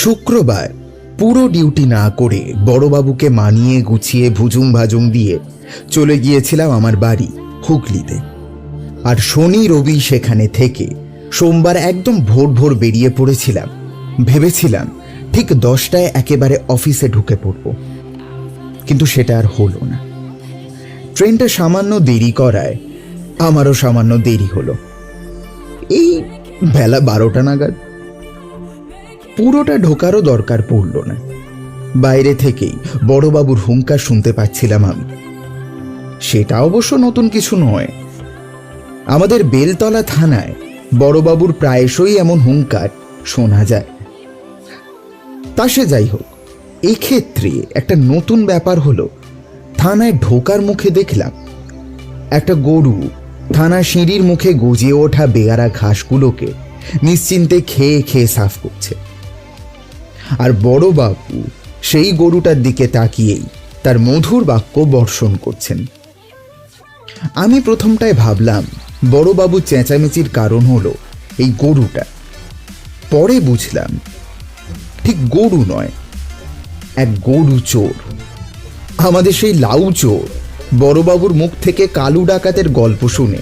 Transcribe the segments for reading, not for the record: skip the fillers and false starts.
শুক্রবার পুরো ডিউটি না করে বড়বাবুকে মানিয়ে গুছিয়ে ভুজুং ভাজুং দিয়ে চলে গিয়েছিলাম আমার বাড়ি হুগলিতে। আর শনি রবি সেখানে থেকে সোমবার একদম ভোর ভোর বেরিয়ে পড়েছিলাম। ভেবেছিলাম ঠিক 10টায় একেবারে অফিসে ঢুকে পড়ব, কিন্তু সেটা আর হলো না। ট্রেনটা সামান্য দেরি করায় আমারও সামান্য দেরি হলো। এই বেলা 12টা নাগাদ। পুরোটা ঢোকারও দরকার পড়ল না, বাইরে থেকেই বড়বাবুর হুঙ্কার শুনতে পাচ্ছিলাম আমি। সেটা অবশ্য নতুন কিছু নয়, আমাদের বেলতলা থানায় বড়বাবুর প্রায়শই এমন হুঙ্কার শোনা যায়। তা সে যাই হোক, এই ক্ষেত্রে একটা নতুন ব্যাপার হলো, থানায় ঢোকার মুখে দেখলাম একটা গরু থানা সিঁড়ির মুখে গজিয়ে ওঠা বেয়ারা ঘাসগুলোকে নিশ্চিন্তে খেয়ে খেয়ে সাফ করছে। আর বড়বাবু সেই গরুটার দিকে তাকিয়েই তার মধুর বাক্য বর্ষণ করছেন। আমি প্রথমটায় ভাবলাম বড়বাবু চেঁচামেচির কারণ হলো এই গরুটা। পরে বুঝলাম ঠিক গরু নয়, এক গরু চোর। আমাদের সেই লাউ চোর বড়বাবুর মুখ থেকে কালু ডাকাতের গল্প শুনে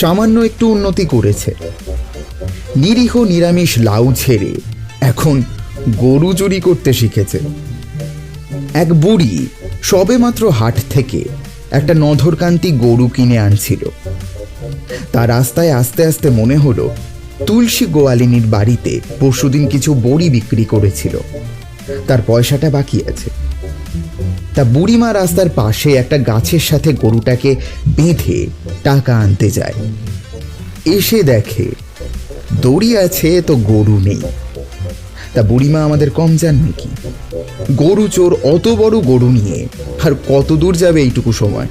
সামান্য একটু উন্নতি করেছে। নিরীহ নিরামিষ লাউ ছেড়ে এখন গরু চুরি করতে শিখেছে। এক বুড়ি সবেমাত্র হাট থেকে একটা নধরকান্তি গরু কিনে আনছিল। তার রাস্তায় আস্তে আস্তে মনে হলো তুলসী গোয়ালিনীর বাড়িতে পরশুদিন কিছু বড়ি বিক্রি করেছিল, তার পয়সাটা বাকি আছে। তা বুড়িমা রাস্তার পাশে একটা গাছের সাথে গরুটাকে বেঁধে টাকা আনতে যায়। এসে দেখে দড়ি আছে তো গরু নেই। তা বুড়িমা আমাদের কম যান নাকি? গরু চোর অত বড় গরু নিয়ে আর কত দূর যাবে এইটুকু সময়?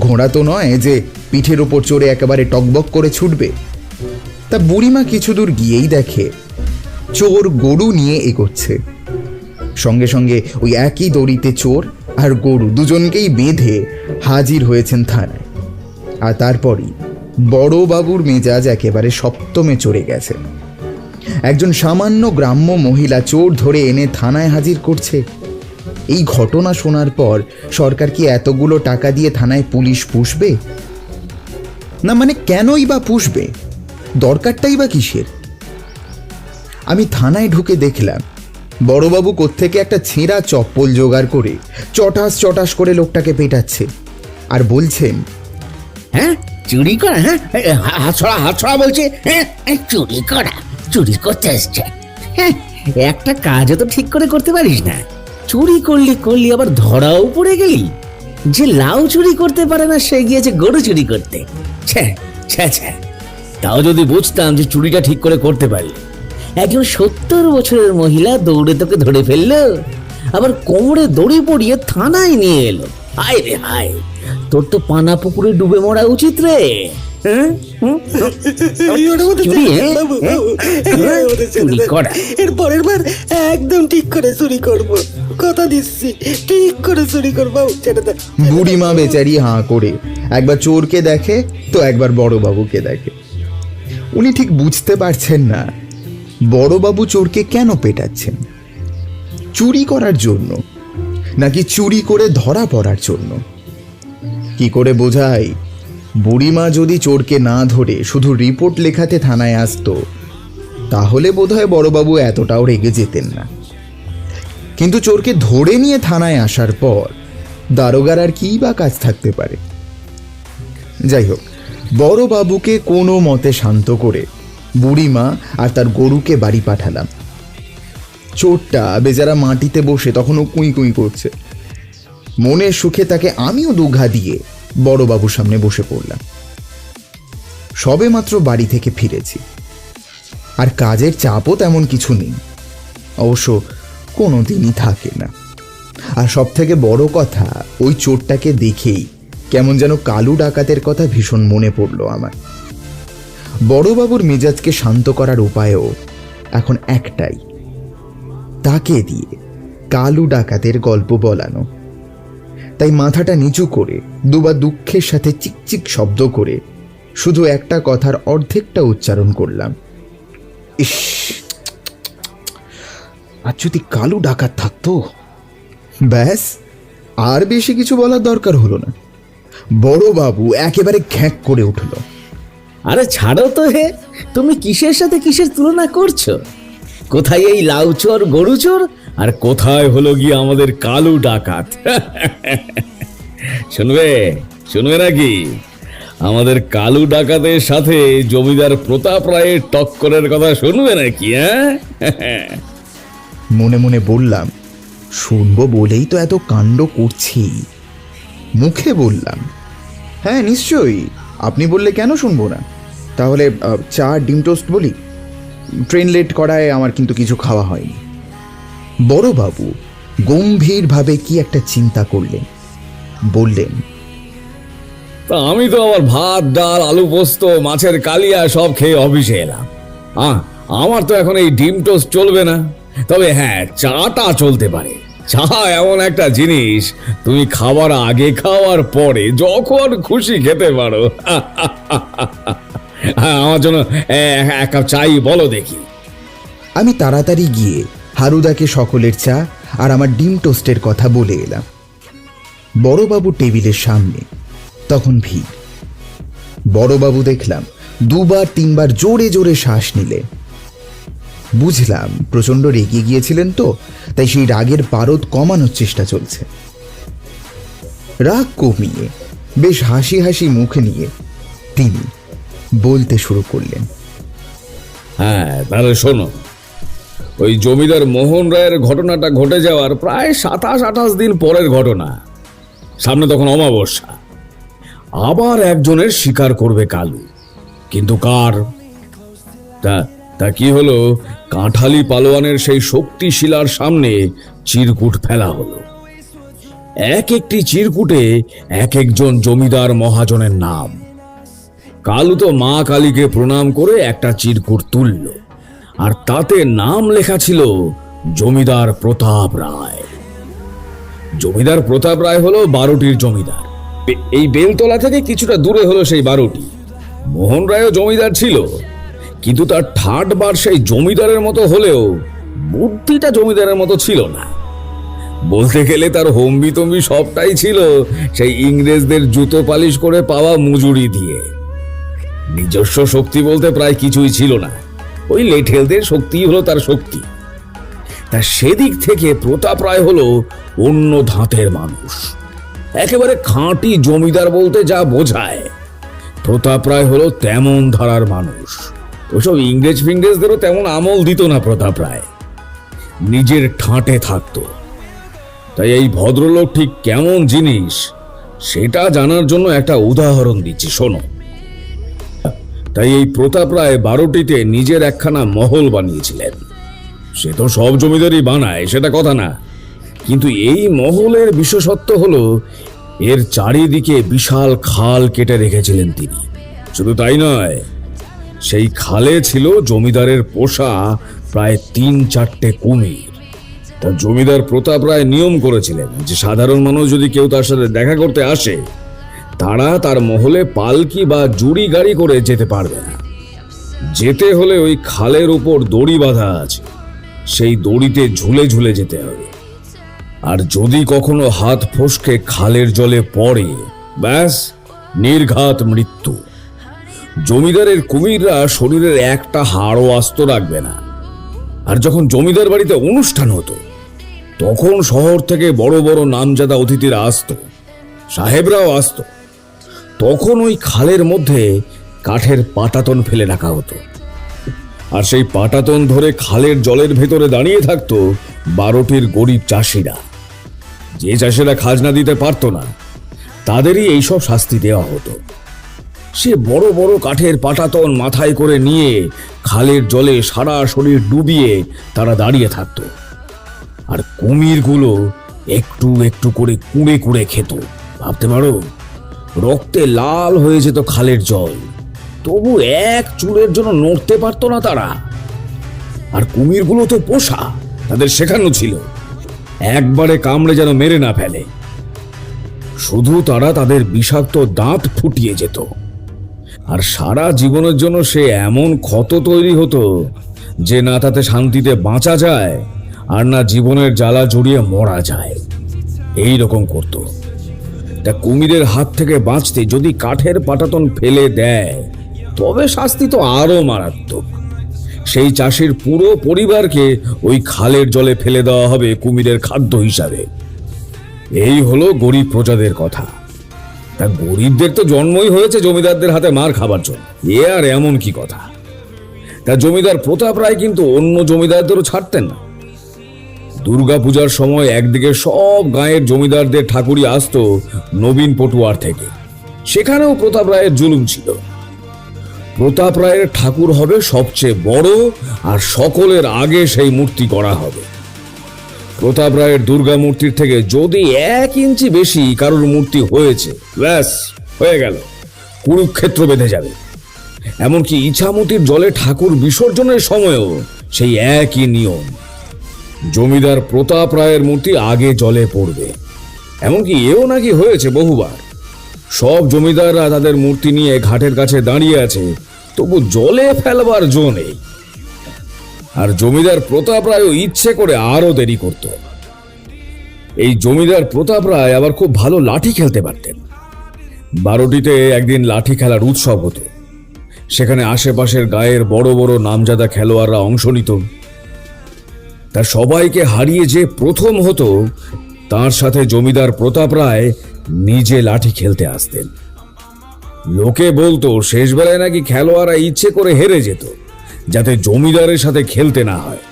ঘোড়া তো নয় যে পিঠের ওপর চড়ে একেবারে টকবক করে ছুটবে। তা বুড়িমা কিছু দূর গিয়েই দেখে চোর গরু নিয়ে এগোচ্ছে। সঙ্গে সঙ্গে ওই একই দড়িতে চোর আর গরু দুজনকেই বেঁধে হাজির হয়েছেন থানায়। আর তারপরই বড়বাবুর মেজাজ একেবারে সপ্তমে চড়ে গেছে। একজন সামান্য গ্রাম্য মহিলা চোর ধরে এনে থানায় হাজির করছে। এই ঘটনা শোনার পর সরকার কি এতগুলো টাকা দিয়ে থানায় পুলিশ পুষবে? না, মানে কেনই বা পুষবে? দরকারটাই বা কিসের? আমি থানায় ঢুকে দেখলাম বড়বাবু কোত্থেকে একটা ছেঁড়া চপ্পল জোগাড় করে চটাস চটাস করে লোকটাকে পেটাচ্ছে আর বলছেন, হ্যাঁ চুরি করা, হ্যাঁ হাত ছড়া বলছে, হ্যাঁ চুরি করা, চুরি করতে এসছে। হ্যাঁ একটা কাজও তো ঠিক করে করতে পারিস না, চুরি করলি আবার ধরাও পড়ে গেলি। যে লাউ চুরি করতে পারে না সে গিয়েছে গরু চুরি করতে। ছ্যা ছ্যা ছ্যা, তাও যদি বুঝতাম যে চুরিটা ঠিক করে করতে পারলি। একজন 70 বছরের মহিলা দৌড়ে তোকে ধরে ফেললো, আবার কোমরে দড়ি পরিয়ে থানায় নিয়ে এলো। হায় রে হায়, তোর তো পানা পুকুরে ডুবে মরা উচিত রে। এর পরের বার একদম ঠিক করে চুরি করব, কথা দিচ্ছি, ঠিক করে চুরি করবো। বুড়িমা বেচারি হাঁ করে একবার চোরকে দেখে তো একবার বড়বাবুকে দেখে। উনি ঠিক বুঝতে পারছেন না বড়বাবু চোরকে কেন পেটাচ্ছেন। চুরি করার জন্য নাকি চুরি করে ধরা পড়ার জন্য? কি করে বোঝাই? বুড়িমা যদি চোরকে না ধরে শুধু রিপোর্ট লেখাতে থানায় আসতো তাহলে বোধহয় বড়বাবু এতটাও রেগে যেতেন না। কিন্তু চোরকে ধরে নিয়ে থানায় আসার পর দারোগার আর কি বা কাজ থাকতে পারে? যাই হোক, বড়বাবুকে কোনো মতে শান্ত করে বুড়িমা আর তার গরুকে বাড়ি পাঠালাম। চোরটা বেচারা মাটিতে বসে তখনও কুঁই কুঁই করছে। মনের সুখে তাকে আমিও দুঘা দিয়ে বড়বাবুর সামনে বসে পড়লাম। সবে মাত্র বাড়ি থেকে ফিরেছি, আর কাজের চাপও তেমন কিছু নেই, অবশ্য কোনো দিনই থাকে না। আর সব থেকে বড় কথা, ওই চোরটাকে দেখেই কেমন যেন কালু ডাকাতের কথা ভীষণ মনে পড়লো আমার। বড়বাবুর মেজাজকে শান্ত করার উপায়ও এখন একটাই, তাকে দিয়ে কালু ডাকাতের গল্প বলানো। তাই মাথাটা নিচু করে দুবার দুঃখের সাথে চিকচিক শব্দ করে শুধু একটা কথার অর্ধেকটা উচ্চারণ করলাম, ইস আর যদি কালু ডাকাত থাকতো। ব্যাস, আর বেশি কিছু বলার দরকার হলো না। বড়বাবু একেবারে খ্যাঁক করে উঠল। আরে ছাড়ো তো হে, তুমি কিসের সাথে কিসের তুলনা করছো? কোথায় এই লাউ চোর গরু চোর, আর কোথায় হলো গিয়ে আমাদের কালু ডাকাত? শুনবে শুনবে নাকি? আমাদের কালু ডাকাতের সাথে জমিদার প্রতাপ রায়ের টক্করের কথা শুনবে নাকি? হ্যাঁ, মনে মনে বললাম, শুনবো বলেই তো এত কাণ্ড করছি। মুখে বললাম, হ্যাঁ নিশ্চয়ই, আপনি বললে কেন শুনবো না। তাহলে চা ডিম টোস্ট বলি। ট্রেন লেট করায় আমার কিন্তু কিছু খাওয়া হয়নি। বড়বাবু গম্ভীরভাবে কি একটা চিন্তা করলেন, বললেন, তা আমি তো আবার ভাত ডাল আলু পোস্ত মাছের কালিয়া সব খেয়ে অফিসে এলাম। আমার তো এখন এই ডিম টোস্ট চলবে না, তবে হ্যাঁ চাটা চলতে পারে। চা এমন একটা জিনিস, তুমি খাবার আগে খাওয়ার পরে যখন খুশি খেতে পারো। হ্যাঁ, আমার জন্য এক কাপ চাই বলো দেখি। আমি তাড়াতাড়ি গিয়ে হারুদাকে সকলের চা আর আমার ডিম টোস্টের কথা বলে এলাম। বড়বাবু টেবিলের সামনে, তখন ভিড়। বড়বাবু দেখলাম দুবার তিনবার জোরে জোরে শ্বাস নিলে। বুঝলাম প্রচণ্ড রেগে গিয়েছিলেন তো, তাই সেই রাগের পারদ কমানোর চেষ্টা চলছে। রাগ কমিয়ে বেশ হাসি হাসি মুখে নিয়ে তিনি বলতে শুরু করলেন, হ্যাঁ তাহলে শোনো, ওই জমিদার মোহন রায়ের ঘটনাটা ঘটে যাওয়ার প্রায় 27-28 দিন পরের ঘটনা। সামনে তখন অমাবস্যা। আবার একজনের শিকার করবে কালু, কিন্তু কার? তা কি হলো, কাঁঠালি পালোয়ানের সেই শক্তি শিলার সামনে চিরকুট ফেলা হলো। এক একটি চিরকুটে এক একজন জমিদার মহাজনের নাম। কালু তো মা কালীকে প্রণাম করে একটা চিরকুট তুলল, আর তাতে নাম লেখা ছিল জমিদার প্রতাপ রায়। জমিদার প্রতাপ রায় হলো 12টির জমিদার। এই বেলতলা থেকে কিছুটা দূরে হলো সেই 12টি। মোহন রায়ও জমিদার ছিল, কিন্তু তার ঠাট বার সেই জমিদারের মতো হলেও বুদ্ধিটা জমিদারের মতো ছিল না। বলতে গেলে তার হম্বি তম্বি সবটাই ছিল সেই ইংরেজদের জুতো পালিশ করে পাওয়া মজুরি দিয়ে। নিজস্ব শক্তি বলতে প্রায় কিছুই ছিল না, ওই লেঠেলদের শক্তি হলো তার শক্তি। তা সেদিক থেকে প্রতাপ রায় হলো অন্য ধাঁতের মানুষ, একেবারে খাঁটি জমিদার বলতে যা বোঝায়। প্রতাপ রায় হলো তেমন ধারার মানুষ। ওসব ইংরেজ ফিংরেজদেরও তেমন আমল দিত না প্রতাপ রায়, নিজের ঠাঁটে থাকতো। তাই এই ভদ্রলোক ঠিক কেমন জিনিস সেটা জানার জন্য একটা উদাহরণ দিচ্ছি, শোনো। তাই এই প্রতাপ রায় 12টিতে নিজের একখানা মহল বানিয়েছিলেন। সে তো সব জমিদারই বানায়, সেটা কথা না, কিন্তু এই মহলের বিশেষত্ব হলো এর চারিদিকে বিশাল খাল কেটে রেখেছিলেন তিনি। শুধু তাই নয়, সেই খালে ছিল জমিদারের পোষা প্রায় 3-4টে কুমির। তা জমিদার প্রতাপ রায় নিয়ম করেছিলেন যে সাধারণ মানুষ যদি কেউ তার সাথে দেখা করতে আসে, তারা তার মহলে পালকি বা জুড়ি গাড়ি করে যেতে পারবে না। যেতে হলে ওই খালের উপর দড়ি বাঁধা আছে, সেই দড়িতে ঝুলে ঝুলে যেতে হবে। আর যদি কখনো হাত ফসকে খালের জলে পড়ে, ব্যাস নির্ঘাত মৃত্যু। জমিদারের কুমিররা শরীরের একটা হাড়ও আস্ত রাখবে না। আর যখন জমিদার বাড়িতে অনুষ্ঠান হতো, তখন শহর থেকে বড় বড় নামজাদা অতিথিরা আসতো, সাহেবরাও আসতো। তখন ওই খালের মধ্যে কাঠের পাটাতন ফেলে রাখা হতো, আর সেই পাটাতন ধরে খালের জলের ভেতরে দাঁড়িয়ে থাকতো 12টির গরিব চাষিরা। যে চাষিরা খাজনা দিতে পারতো না, তাদেরই এইসব শাস্তি দেওয়া হতো। সে বড় বড় কাঠের পাটাতন মাথায় করে নিয়ে খালের জলে সারা শরীর ডুবিয়ে তারা দাঁড়িয়ে থাকতো। আর কুমিরগুলো একটু একটু করে কুঁড়ে কুঁড়ে খেত। ভাবতে পারো, রক্তে লাল হয়ে যেত খালের জল, তবু এক চুলের জন্য নড়তে পারতো না তারা। আর কুমিরগুলো তো পোষা, তাদের শেখানো ছিল একবারে কামড়ে যেন মেরে না ফেলে। শুধু তারা তাদের বিষাক্ত দাঁত ফুটিয়ে যেত। আর সারা জীবনের জন্য সে এমন ক্ষত তৈরি হতো যে না তাতে শান্তিতে বাঁচা যায়, আর না জীবনের জ্বালা জড়িয়ে মরা যায়, এই রকম করতো। তা কুমিরের হাত থেকে বাঁচতে যদি কাঠের পাটাতন ফেলে দেয় তবে শাস্তি তো আরো মারাত্মক। সেই চাষির পুরো পরিবারকে ওই খালের জলে ফেলে দেওয়া হবে কুমিরের খাদ্য হিসাবে। এই হলো গরিব প্রজাদের কথা। তা গরিবদের তো জন্মই হয়েছে জমিদারদের হাতে মার খাবার জন্য, এ আর এমন কি কথা। তা জমিদার প্রতাপ রায় কিন্তু অন্য জমিদারদেরও ছাড়তেন না। দুর্গাপূজার সময় একদিকে সব গাঁয়ের জমিদারদের ঠাকুরই আসতো নবীন পটুয়ার থেকে, সেখানেও প্রতাপ রায়ের জুলুম ছিল। প্রতাপ রায়ের ঠাকুর হবে সবচেয়ে বড়, আর সকলের আগে সেই মূর্তি করা হবে। প্রতাপ রায়ের দুর্গা মূর্তির থেকে যদি 1 ইঞ্চি বেশি কারোর মূর্তি হয়েছে, ব্যাস হয়ে গেল, কুরুক্ষেত্র বেঁধে যাবে। এমনকি ইছামতির জলে ঠাকুর বিসর্জনের সময়ও সেই একই নিয়ম। জমিদার প্রতাপ রায়ের মূর্তি আগে জলে পড়বে। এমনকি এও নাকি হয়েছে বহুবার। সব জমিদাররা তাদের মূর্তি নিয়ে ঘাটের কাছে দাঁড়িয়ে আছে, তবু জলে ফেলবার জো নেই। আর জমিদার প্রতাপ রায়ও ইচ্ছে করে আরো দেরি করত। এই জমিদার প্রতাপ রায় আবার খুব ভালো লাঠি খেলতে পারতেন। 12টিতে একদিন লাঠি খেলার উৎসব হতো। সেখানে আশেপাশের গায়ের বড় বড় নামজাদা খেলোয়াড়রা অংশ নিত। তার সবাইকে হারিয়ে যে প্রথম হতো, তার সাথে জমিদার প্রতাপ রায় নিজে লাঠি খেলতে আসতেন। লোকে বলতো শেষ বেলায় নাকি খেলোয়াড়রা ইচ্ছে করে হেরে যেত, যাতে জমিদারের সাথে খেলতে না হয়।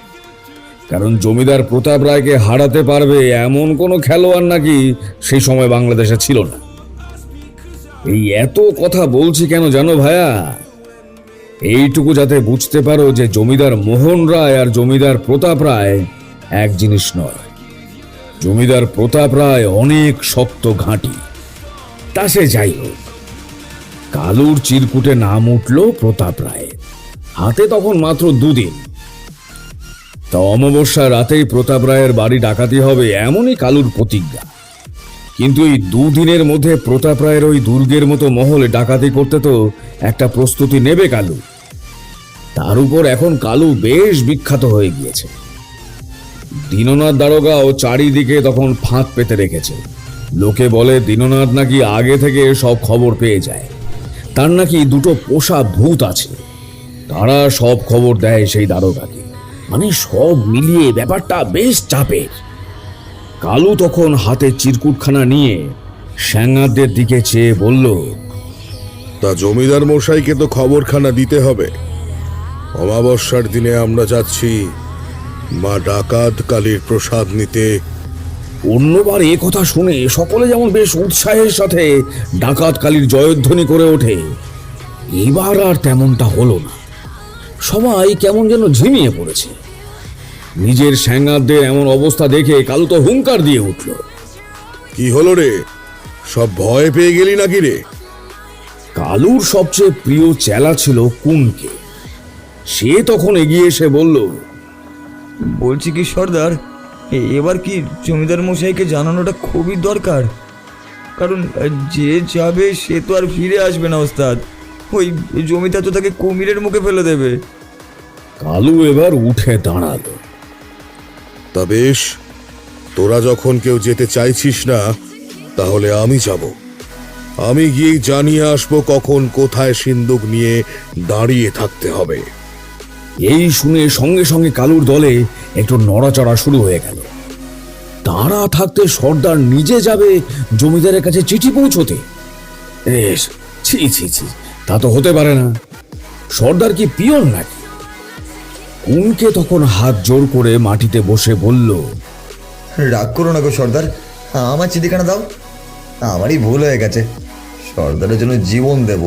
কারণ জমিদার প্রতাপ রায়কে হারাতে পারবে এমন কোনো খেলোয়াড় নাকি সেই সময় বাংলাদেশে ছিল না। এই এত কথা বলছি কেন জানো ভাইয়া? এইটুকু যাতে বুঝতে পারো যে জমিদার মোহন রায় আর জমিদার প্রতাপ রায় এক জিনিস নয়। জমিদার প্রতাপ রায় অনেক শক্ত ঘাঁটি। তা সে যাই হোক, কালুর চিরকুটে নাম উঠল প্রতাপ রায়। হাতে তখন মাত্র 2 দিন। তা অমাবস্যা রাতেই প্রতাপ রায়ের বাড়ি ডাকাতি হবে এমনই কালুর প্রতিজ্ঞা। কিন্তু এই 2 দিনের মধ্যে প্রতাপ রায়ের ওই দুর্গের মতো মহলে ডাকাতি করতে তো একটা প্রস্তুতি নেবে কালু। তার উপর এখন কালু বেশ বিখ্যাত হয়ে গিয়েছে। দীননাথ দারোগাও চারিদিকে তখন ফাঁক পেতে রেখেছে। লোকে বলে দীননাথ নাকি আগে থেকে সব খবর পেয়ে যায়। তার নাকি 2টো পোষা ভূত আছে, তারা সব খবর দেয় সেই দারোগাকে। মানে সব মিলিয়ে ব্যাপারটা বেশ চাপের। কালু তখন হাতে চিরকুটখানা নিয়ে স্যাঙারদের দিকে চেয়ে বলল, তা জমিদার মশাইকে তো খবরখানা দিতে হবে। অমাবস্যার দিনে আমরা যাচ্ছি মা ডাকাত কালীর প্রসাদ নিতে। অন্যবার এ কথা শুনে সকলে যেমন বেশ উৎসাহের সাথে ডাকাত কালীর জয়ধ্বনি করে ওঠে, এবার আর তেমনটা হলো না। সবাই কেমন যেন ঝিমিয়ে পড়েছে। নিজের স্যাঙারদের এমন অবস্থা দেখে কালু তো হুঙ্কার দিয়ে উঠল, কি হলো রে, সব ভয় পেয়ে গেলি নাকি রে? কালুর সবচেয়ে প্রিয় চেলা ছিল কুনকে। সে তখন এগিয়ে এসে বলল, বলছি কি সর্দার, এবার কি জমিদার মশাইকে জানানোটা খুবই দরকার। কারণ যে যাবে সে তো আর ফিরে আসবে না ওস্তাদ। ওই জমিদার তো তাকে কুমিরের মুখে ফেলে দেবে। কালু এবার উঠে দাঁড়ালো। তা বেশ, তোরা যখন কেউ যেতে চাইছিস না, তাহলে আমি যাব। আমি গিয়ে জানিয়ে আসবো কখন কোথায় সিন্দুক নিয়ে দাঁড়িয়ে থাকতে হবে। এই শুনে সঙ্গে সঙ্গে কালুর দলে একটু নড়াচড়া শুরু হয়ে গেল। তারা থাকতে সর্দার নিজে যাবে জমিদারের কাছে চিঠি পৌঁছতে? ছি ছি ছি, তা তো হতে পারে না। সর্দার কি পিয়ন নাকি? কুনকে তখন হাত জোর করে মাটিতে বসে বলল, রাগ করো না গো সর্দার, আমার চিঠিখানা দাও। আমারই ভুল হয়ে গেছে, সর্দারের জন্য জীবন দেব।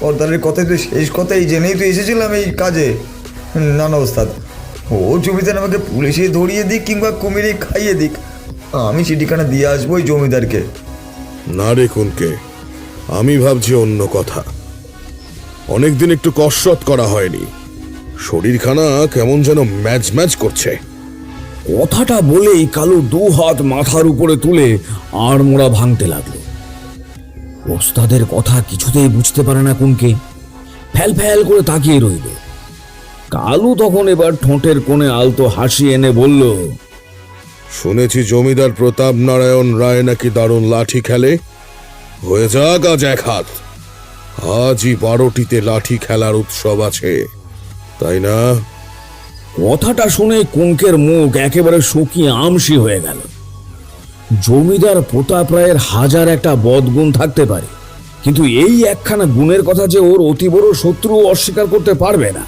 সর্দারের কথাই তো শেষ কথাই জেনেই তো এসেছিলাম এই কাজে। না না ওস্তাদ, ও জমিদার আমাকে পুলিশে ধরিয়ে দিক কিংবা কুমিরে খাইয়ে দিক, আমি চিঠিখানা দিয়ে আসবো ওই জমিদারকে। না রে কুনকে, আমি ভাবছি অন্য কথা। অনেকদিন একটু কসরত করা হয়নি, শরীরখানা কেমন যেন ম্যাচ ম্যাচ করছে। কথাটা বলেই কালু 2 হাত মাথার উপরে তুলে আড়মোড়া ভাঙতে লাগলো। ওস্তাদের কথা কিছুতেই বুঝতে পারে না কুনকে, ফ্যাল ফ্যাল করে তাকিয়ে রইল। কালু তখন এবার ঠোঁটের কোণে আলতো হাসি এনে বলল, শুনেছি জমিদার প্রতাপ নারায়ণ রায় নাকি দারুণ লাঠি খেলে। হয়ে যাক আজ এক হাত। আজই 12টিতে লাঠি খেলার উৎসব আছে, তাই না? কথাটা শুনে কুঙ্কের মুখ একেবারে শুকিয়ে আমসি হয়ে গেল। জমিদার প্রতাপ রায়ের 1000 একটা বদগুণ থাকতে পারে, কিন্তু এই একখানা গুণের কথা যে ওর অতি বড় শত্রু অস্বীকার করতে পারবে না।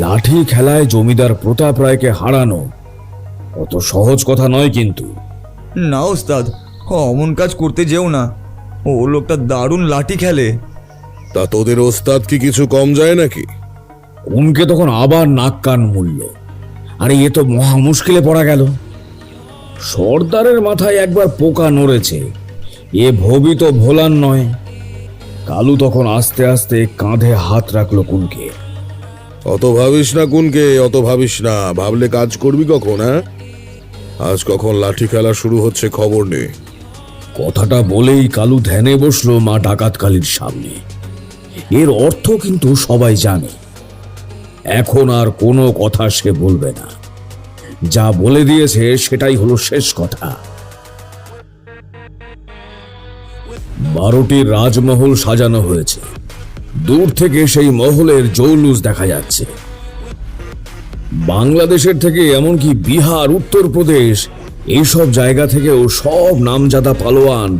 লাঠি খেলায় জমিদার প্রতাপ রায়কে হারানো অত সহজ কথা নয় কিন্তু। না ওস্তাদ, অমন কাজ করতে যেও না। ও লোকটা দারুণ লাঠি খেলে। তা তোদের ওস্তাদ কি কিছু কম যায় নাকি? কুনকে তখন আবার নাক কান মূল্য। আরে এ তো মহা মুশকিলে পড়া গেল। সর্দারের মাথায় একবার পোকা নড়েছে, এ ভবি তো ভোলার নয়। কালু তখন আস্তে আস্তে কাঁধে হাত রাখলো কুনকে। অত ভাবিস না কুনকে, অত ভাবিস না। ভাবলে কাজ করবি কখন? হ্যাঁ, আজ কখন লাঠি খেলা শুরু হচ্ছে খবর নেই। কথাটা বলেই কালু ধ্যানে বসলো মা ডাকাতকালীর সামনে। এর অর্থ কিন্তু সবাই জানে। এখন আর কোনো কথা সে বলবে না। যা বলে দিয়েছে সেটাই হলো শেষ কথা। 12টি রাজমহল সাজানো হয়েছে। দূর থেকে সেই মহলের জৌলুস দেখা যাচ্ছে। বাংলাদেশের থেকে এমনকি বিহার, উত্তরপ্রদেশ এইসব জায়গা থেকেও সব নামজাদা পালোয়ান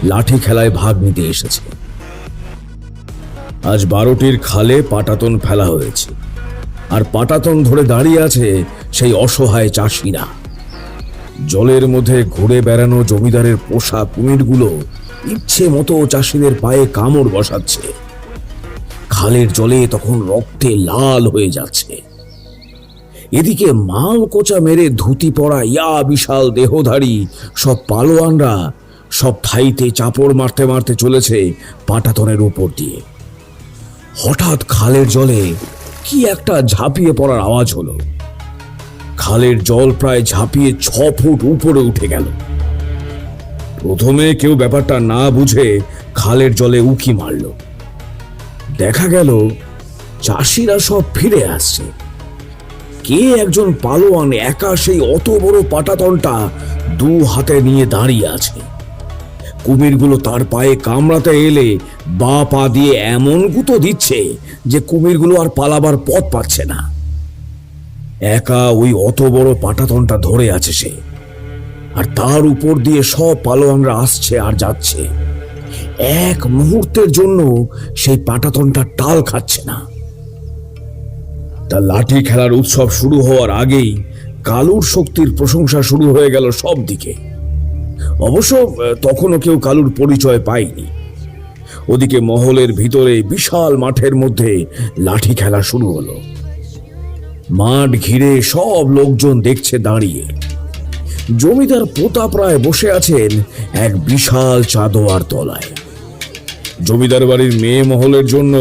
লাঠি খেলায় ভাগ নিতে এসেছে। আজ 12টির খালে পাটাতন ফেলা হয়েছে, আর পাটাতন ধরে দাঁড়িয়ে আছে সেই অসহায় চাষিরা। জলের মধ্যে ঘুরে বেড়ানো জমিদারের পোষা কুমিরগুলো ইচ্ছে মতো চাষিদের পায়ে কামড় বসাচ্ছে। খালের জলে তখন রক্তে লাল হয়ে যাচ্ছে। এদিকে মাল কোচা মেরে ধুতি পরা ইয়া বিশাল দেহধারী সব পালোয়ানরা সব থাইতে চাপড় মারতে মারতে চলেছে পাটাতনের উপর দিয়ে। হঠাৎ খালের জলে কি একটা ঝাঁপিয়ে পড়ার আওয়াজ হলো। খালের জল প্রায় ঝাঁপিয়ে 6 ফুট উপরে উঠে গেল। প্রথমে কেউ ব্যাপারটা না বুঝে খালের জলে উকি মারল। দেখা গেল চাষিরা সব ফিরে আসছে। কে একজন পালোয়ান একা সেই অত বড় পাটাতনটা 2 হাতে নিয়ে দাঁড়িয়ে আছে। কুমিরগুলো তার পায়ে কামড়াতে এলে বা পা দিয়ে এমন গুঁতো দিচ্ছে যে কুমিরগুলো আর পালাবার পথ পাচ্ছে না। একা ওই অত বড় পাটাতনটা ধরে আছে সে, আর তার উপর দিয়ে সব পালোয়ানরা আসছে আর যাচ্ছে। এক মুহূর্তের জন্য সেই পাটাতনটা টাল খাচ্ছে না। তা লাঠি খেলার উৎসব শুরু হওয়ার আগেই কালুর শক্তির প্রশংসা শুরু হয়ে গেল সব দিকে। অবশ্য তখনও কেউ কালুর পরিচয় পায়নি। ওদিকে মহলের ভিতরে বিশাল মাঠের মধ্যে লাঠি খেলা শুরু হলো। মাঠ ঘিরে সব লোকজন দেখছে দাঁড়িয়ে। জমিদার প্রতাপ রায় বসে আছেন এক বিশাল চাদোয়ার তলায়। জমিদার বাড়ির মেয়ে মহলের জন্য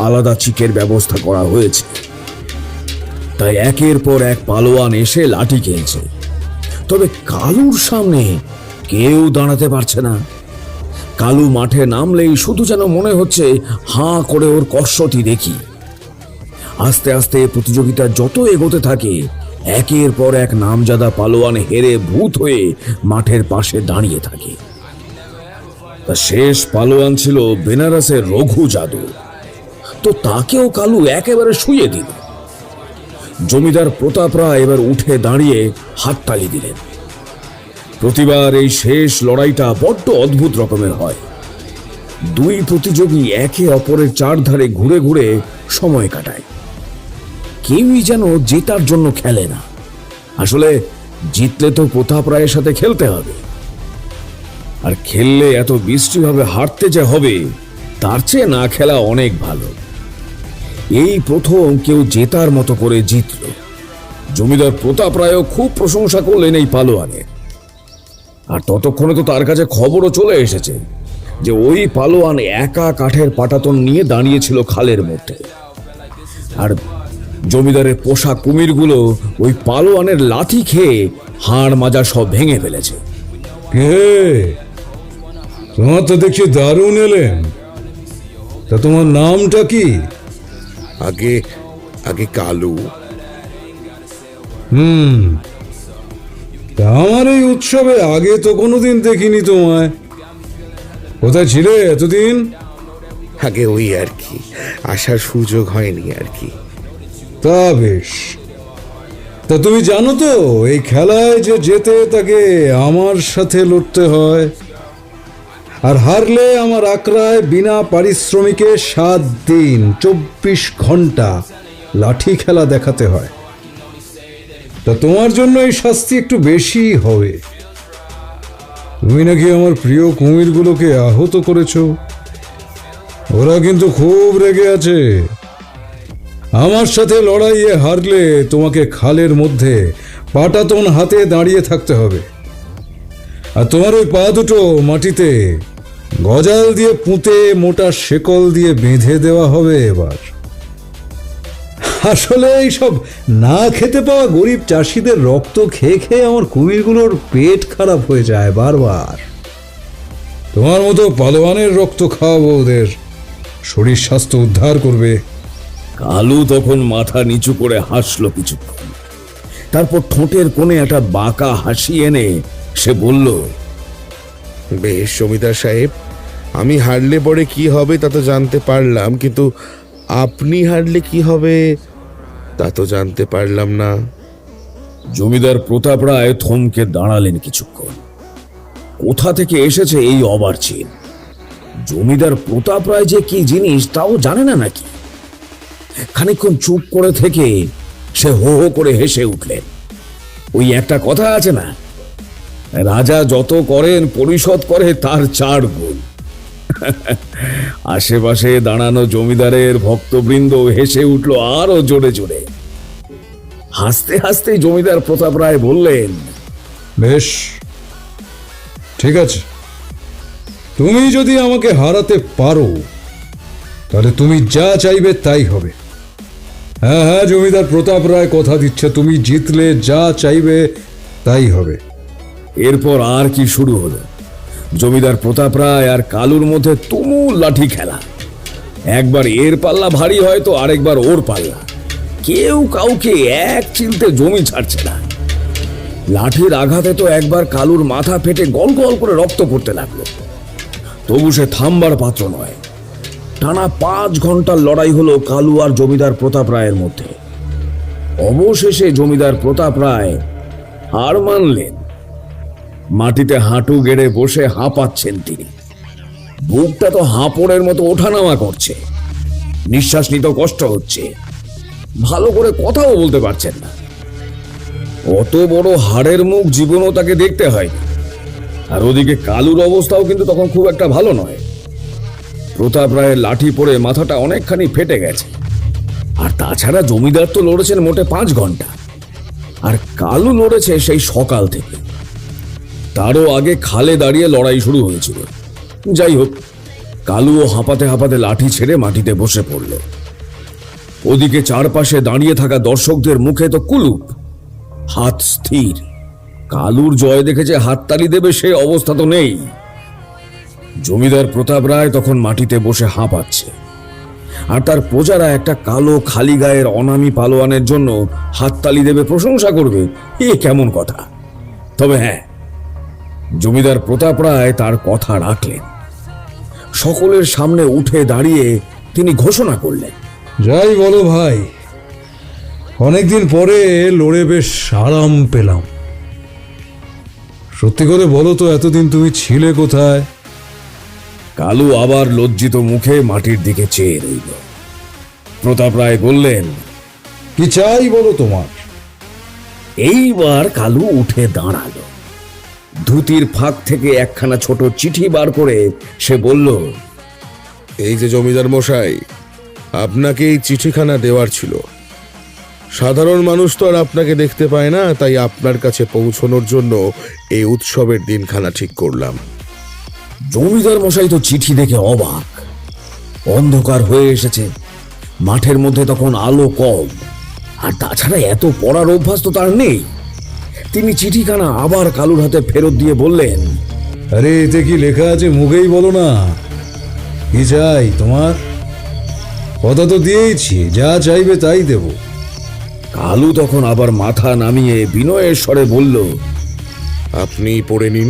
আলাদা চিকের ব্যবস্থা করা হয়েছে। তাই একের পর এক পালোয়ান এসে লাঠি খেলছে। তবে কালুর সামনে কেউ দাঁড়াতে পারছে না। কালু মাঠে নামলেই শুধু যেন মনে হচ্ছে হাঁ করে ওর কসরতি দেখি। আস্তে আস্তে প্রতিযোগিতা যত এগোতে থাকে, একের পর এক নামজাদা পালোয়ান হেরে ভূত হয়ে মাঠের পাশে দাঁড়িয়ে থাকে। তা শেষ পালোয়ান ছিল বেনারসের রঘু যাদু। তো তাকেও কালু একেবারে শুইয়ে দিল। জমিদার প্রতাপ রায় এবার উঠে দাঁড়িয়ে হাততালি দিলেন। প্রতিবার এই শেষ লড়াইটা বড্ড অদ্ভুত রকমের হয়। 2 প্রতিযোগী একে অপরের চারধারে ঘুরে ঘুরে সময় কাটায়। কেউই যেন জেতার জন্য খেলে না। আসলে জিতলে তো প্রতাপ রায়ের সাথে খেলতে হবে, আর খেললে এত বিশ্রীভাবে হারতে যে হবে তার চেয়ে না খেলা অনেক ভালো। এই প্রথম কেউ জেতার মতো করে জিতল। জমিদার প্রতাপ রায়ও খুব প্রশংসা করলেন এই পালোয়ানের। আর ততক্ষণে তো তার কাছে খবরও চলে এসেছে যে ওই পালোয়ান একা কাঠের পাটাতন নিয়ে দাঁড়িয়েছিল খালের মধ্যে। আর জমিদারের পোষা কুমিরগুলো ওই পালোয়ানের লাঠি খেয়ে হাড় মাজা সব ভেঙে ফেলেছে। কে? তোমার তো দেখছি দারুণ এলেন। তা তোমার নামটা কি? আগে আগে কালু। তা আমার এই উৎসবে আগে তো কোনোদিন দেখিনি তোমায়। কোথায় ছিলে এতদিন? আগে ওই আর কি, আসার সুযোগ হয়নি আর কি। তা বেশ। তা তুমি জানো তো এই খেলায় যে জেতে তাকে আমার সাথে লড়তে হয়, আর হারলে আমার আকড়ায় বিনা পারিশ্রমিকে 7 দিন 24 ঘন্টা লাঠি খেলা দেখাতে হয়। তা তোমার জন্য এই শাস্তি একটু বেশি হবে। তুমি নাকি আমার প্রিয় কুমিরগুলোকে আহত করেছো। ওরা কিন্তু খুব রেগে আছে। আমার সাথে লড়াইয়ে হারলে তোমাকে খালের মধ্যে পাটাতন হাতে দাঁড়িয়ে থাকতে হবে, আর তোমার ওই পা দুটো মাটিতে গজাল দিয়ে পুঁতে মোটা শেকল দিয়ে বেঁধে দেওয়া হবে। এবার আসলে এইসব না খেতে পাওয়া গরিব চাষিদের রক্ত খেয়ে খেয়ে আমার কুমিরগুলোর পেট খারাপ হয়ে যায় বারবার। তোমার মতো পালোয়ানের রক্ত খাওয়াবো ওদের, শরীর স্বাস্থ্য উদ্ধার করবে। কালু তখন মাথা নিচু করে হাসলো কিছুক্ষণ, তারপর ঠোঁটের কোণে একটা বাঁকা হাসি এনে সে বলল, বেশ জমিদার সাহেব, আমি হারলে পরে কি হবে তা তো জানতে পারলাম, কিন্তু আপনি হারলে কি হবে তা তো জানতে পারলাম না। জমিদার প্রতাপ রায় থমকে দাঁড়ালেন কিছুক্ষণ। কোথা থেকে এসেছে এই অবার্চিন? জমিদার প্রতাপ রায় যে কি জিনিস তাও জানে না নাকি? খানিকক্ষণ চুপ করে থেকে সে হো হো করে হেসে উঠলেন। ওই একটা কথা আছে না, রাজা যত করেন পরিশোধ করে তার 4 গুণ। আশেপাশে দাঁড়ানো জমিদারের ভক্তবৃন্দ হেসে উঠল আরো জোরে জোরে। হাসতে হাসতে জমিদার প্রতাপ রায় বললেন, বেশ, ঠিক আছে, তুমি যদি আমাকে হারাতে পারো তাহলে তুমি যা চাইবে তাই হবে। হ্যাঁ হ্যাঁ, জমিদার প্রতাপ রায় কথা দিচ্ছে, তুমি জিতলে যা চাইবে তাই হবে। এরপর আর কি শুরু হলো? জমিদার প্রতাপ রায় আর কালুর মধ্যে তুমুল লাঠি খেলা। একবার এর পাল্লা ভারী হয় তো আরেকবার ওর পাল্লা। কেউ কাউকে এক চিলতে জমি ছাড়ছে না। লাঠির আঘাতে তো একবার কালুর মাথা ফেটে গল গল করে রক্ত পড়তে লাগলো। তবু সে থামবার পাত্র নয়। টানা 5 ঘন্টার লড়াই হলো কালু আর জমিদার প্রতাপ রায়ের মধ্যে। অবশেষে জমিদার প্রতাপ রায় হার মানলেন। মাটিতে হাঁটু গেড়ে বসে হাঁপাচ্ছেন তিনি। বুকটা তো হাঁপড়ের মতো ওঠানামা করছে, নিঃশ্বাস নিতে কষ্ট হচ্ছে, ভালো করে কথাও বলতে পারছেন না। অত বড় হাড়ের মুখ জীবনও তাকে দেখতে হয়নি। আর ওদিকে কালুর অবস্থাও কিন্তু তখন খুব একটা ভালো নয়। প্রতাপ রায়ের লাঠি পড়ে মাথাটা অনেকখানি ফেটে গেছে। আর তাছাড়া জমিদার তো লড়েছেন মোটে 5 ঘন্টা, আর কালু লড়েছে সেই সকাল থেকে। তারও আগে খালে দাঁড়িয়ে লড়াই শুরু হয়েছিল। যাই হোক, কালুও হাঁপাতে হাঁপাতে লাঠি ছেড়ে মাটিতে বসে পড়ল। ওদিকে চারপাশে দাঁড়িয়ে থাকা দর্শকদের মুখে তো কুলুপ, হাত স্থির। কালুর জয় দেখেছে হাততালি দেবে সে অবস্থা তো নেই। জমিদার প্রতাপ রায় তখন মাটিতে বসে হাঁপাচ্ছে, আর তার প্রজারা একটা কালো খালি গায়ের অনামী পালোয়ানের জন্য হাততালি দেবে, প্রশংসা করবে। এ কেমন কথা? তবে হ্যাঁ, জমিদার প্রতাপ রায় তার কথা রাখলেন। সকলের সামনে উঠে দাঁড়িয়ে তিনি ঘোষণা করলেন, যাই বলো ভাই, অনেকদিন পরে লড়ে বেশ আরাম পেলাম। সত্যি করে বলো তো, এতদিন তুমি ছিলে কোথায়? কালু আবার লজ্জিত মুখে মাটির দিকে চেয়ে রইল। প্রতাপ রায় বললেন, কি চাই বলো তোমার? এইবার কালু উঠে দাঁড়ালো। ধুতির ফাঁক থেকে একখানা ছোট চিঠি বার করে সে বলল, এই যে জমিদার মশাই, আপনাকে এই চিঠিখানা দেওয়ার ছিল। সাধারণ মানুষ তো আর আপনাকে দেখতে পায় না, তাই আপনার কাছে পৌঁছানোর জন্য এই উৎসবের দিনখানা ঠিক করলাম। জমিদার মশাই তো চিঠি দেখে অবাক। অন্ধকার হয়ে এসেছে, মাঠের মধ্যে তখন আলো কম, আর তাছাড়া এত পড়ার অভ্যাস তো তার নেই। তিনি চিঠিখানা আবার কালুর হাতে ফেরত দিয়ে বললেন, আরে এতে কি লেখা আছে মুখেই বলো না। কি চাই তোমার? কথা তো দিয়েইছি, যা চাইবে তাই দেব। কালু তখন আবার মাথা নামিয়ে বিনয়ের স্বরে বলল, আপনি পড়ে নিন।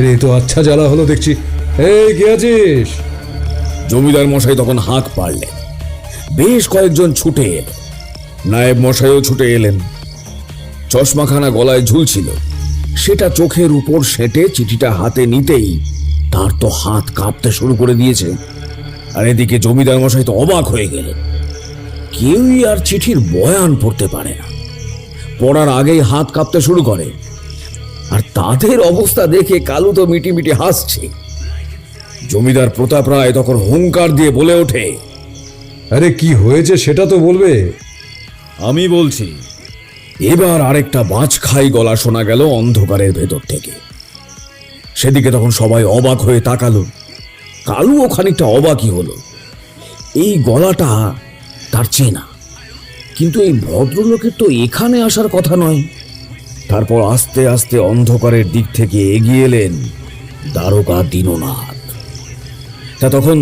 রে তো আচ্ছা জ্বালা হলো দেখছি। এই কে আছিস? জমিদার মশাই তখন হাঁক পারলেন। বেশ কয়েকজন ছুটে এল। নায়েব মশাইও ছুটে এলেন। চশমাখানা গলায় ঝুলছিল, সেটা চোখের উপর সেঁটে চিঠিটা হাতে নিতেই তার তো হাত কাঁপতে শুরু করে দিয়েছে। আর এদিকে জমিদার মশাই তো অবাক হয়ে গেলেন। কেউই আর চিঠির বয়ান পড়তে পারে না, পড়ার আগেই হাত কাঁপতে শুরু করে। আর তাদের অবস্থা দেখে কালু তো মিটিমিটি হাসছে। জমিদার প্রতাপ রায় তখন হুঙ্কার দিয়ে বলে ওঠে, আরে কি হয়েছে সেটা তো বলবে। আমি বলছি। এবার আরেকটা বাজখাই গলা শোনা গেল অন্ধকারের ভেতর থেকে। সেদিকে তখন সবাই অবাক হয়ে তাকালো। কালুও খানিকটা অবাকই হলো। এই গলাটা তার চেনা, কিন্তু এই ভদ্রলোকের তো এখানে আসার কথা নয়। তারপর আস্তে আস্তে অন্ধকারের দিক থেকে এগিয়ে এলেন দারোগা দীননাথ। তা তখন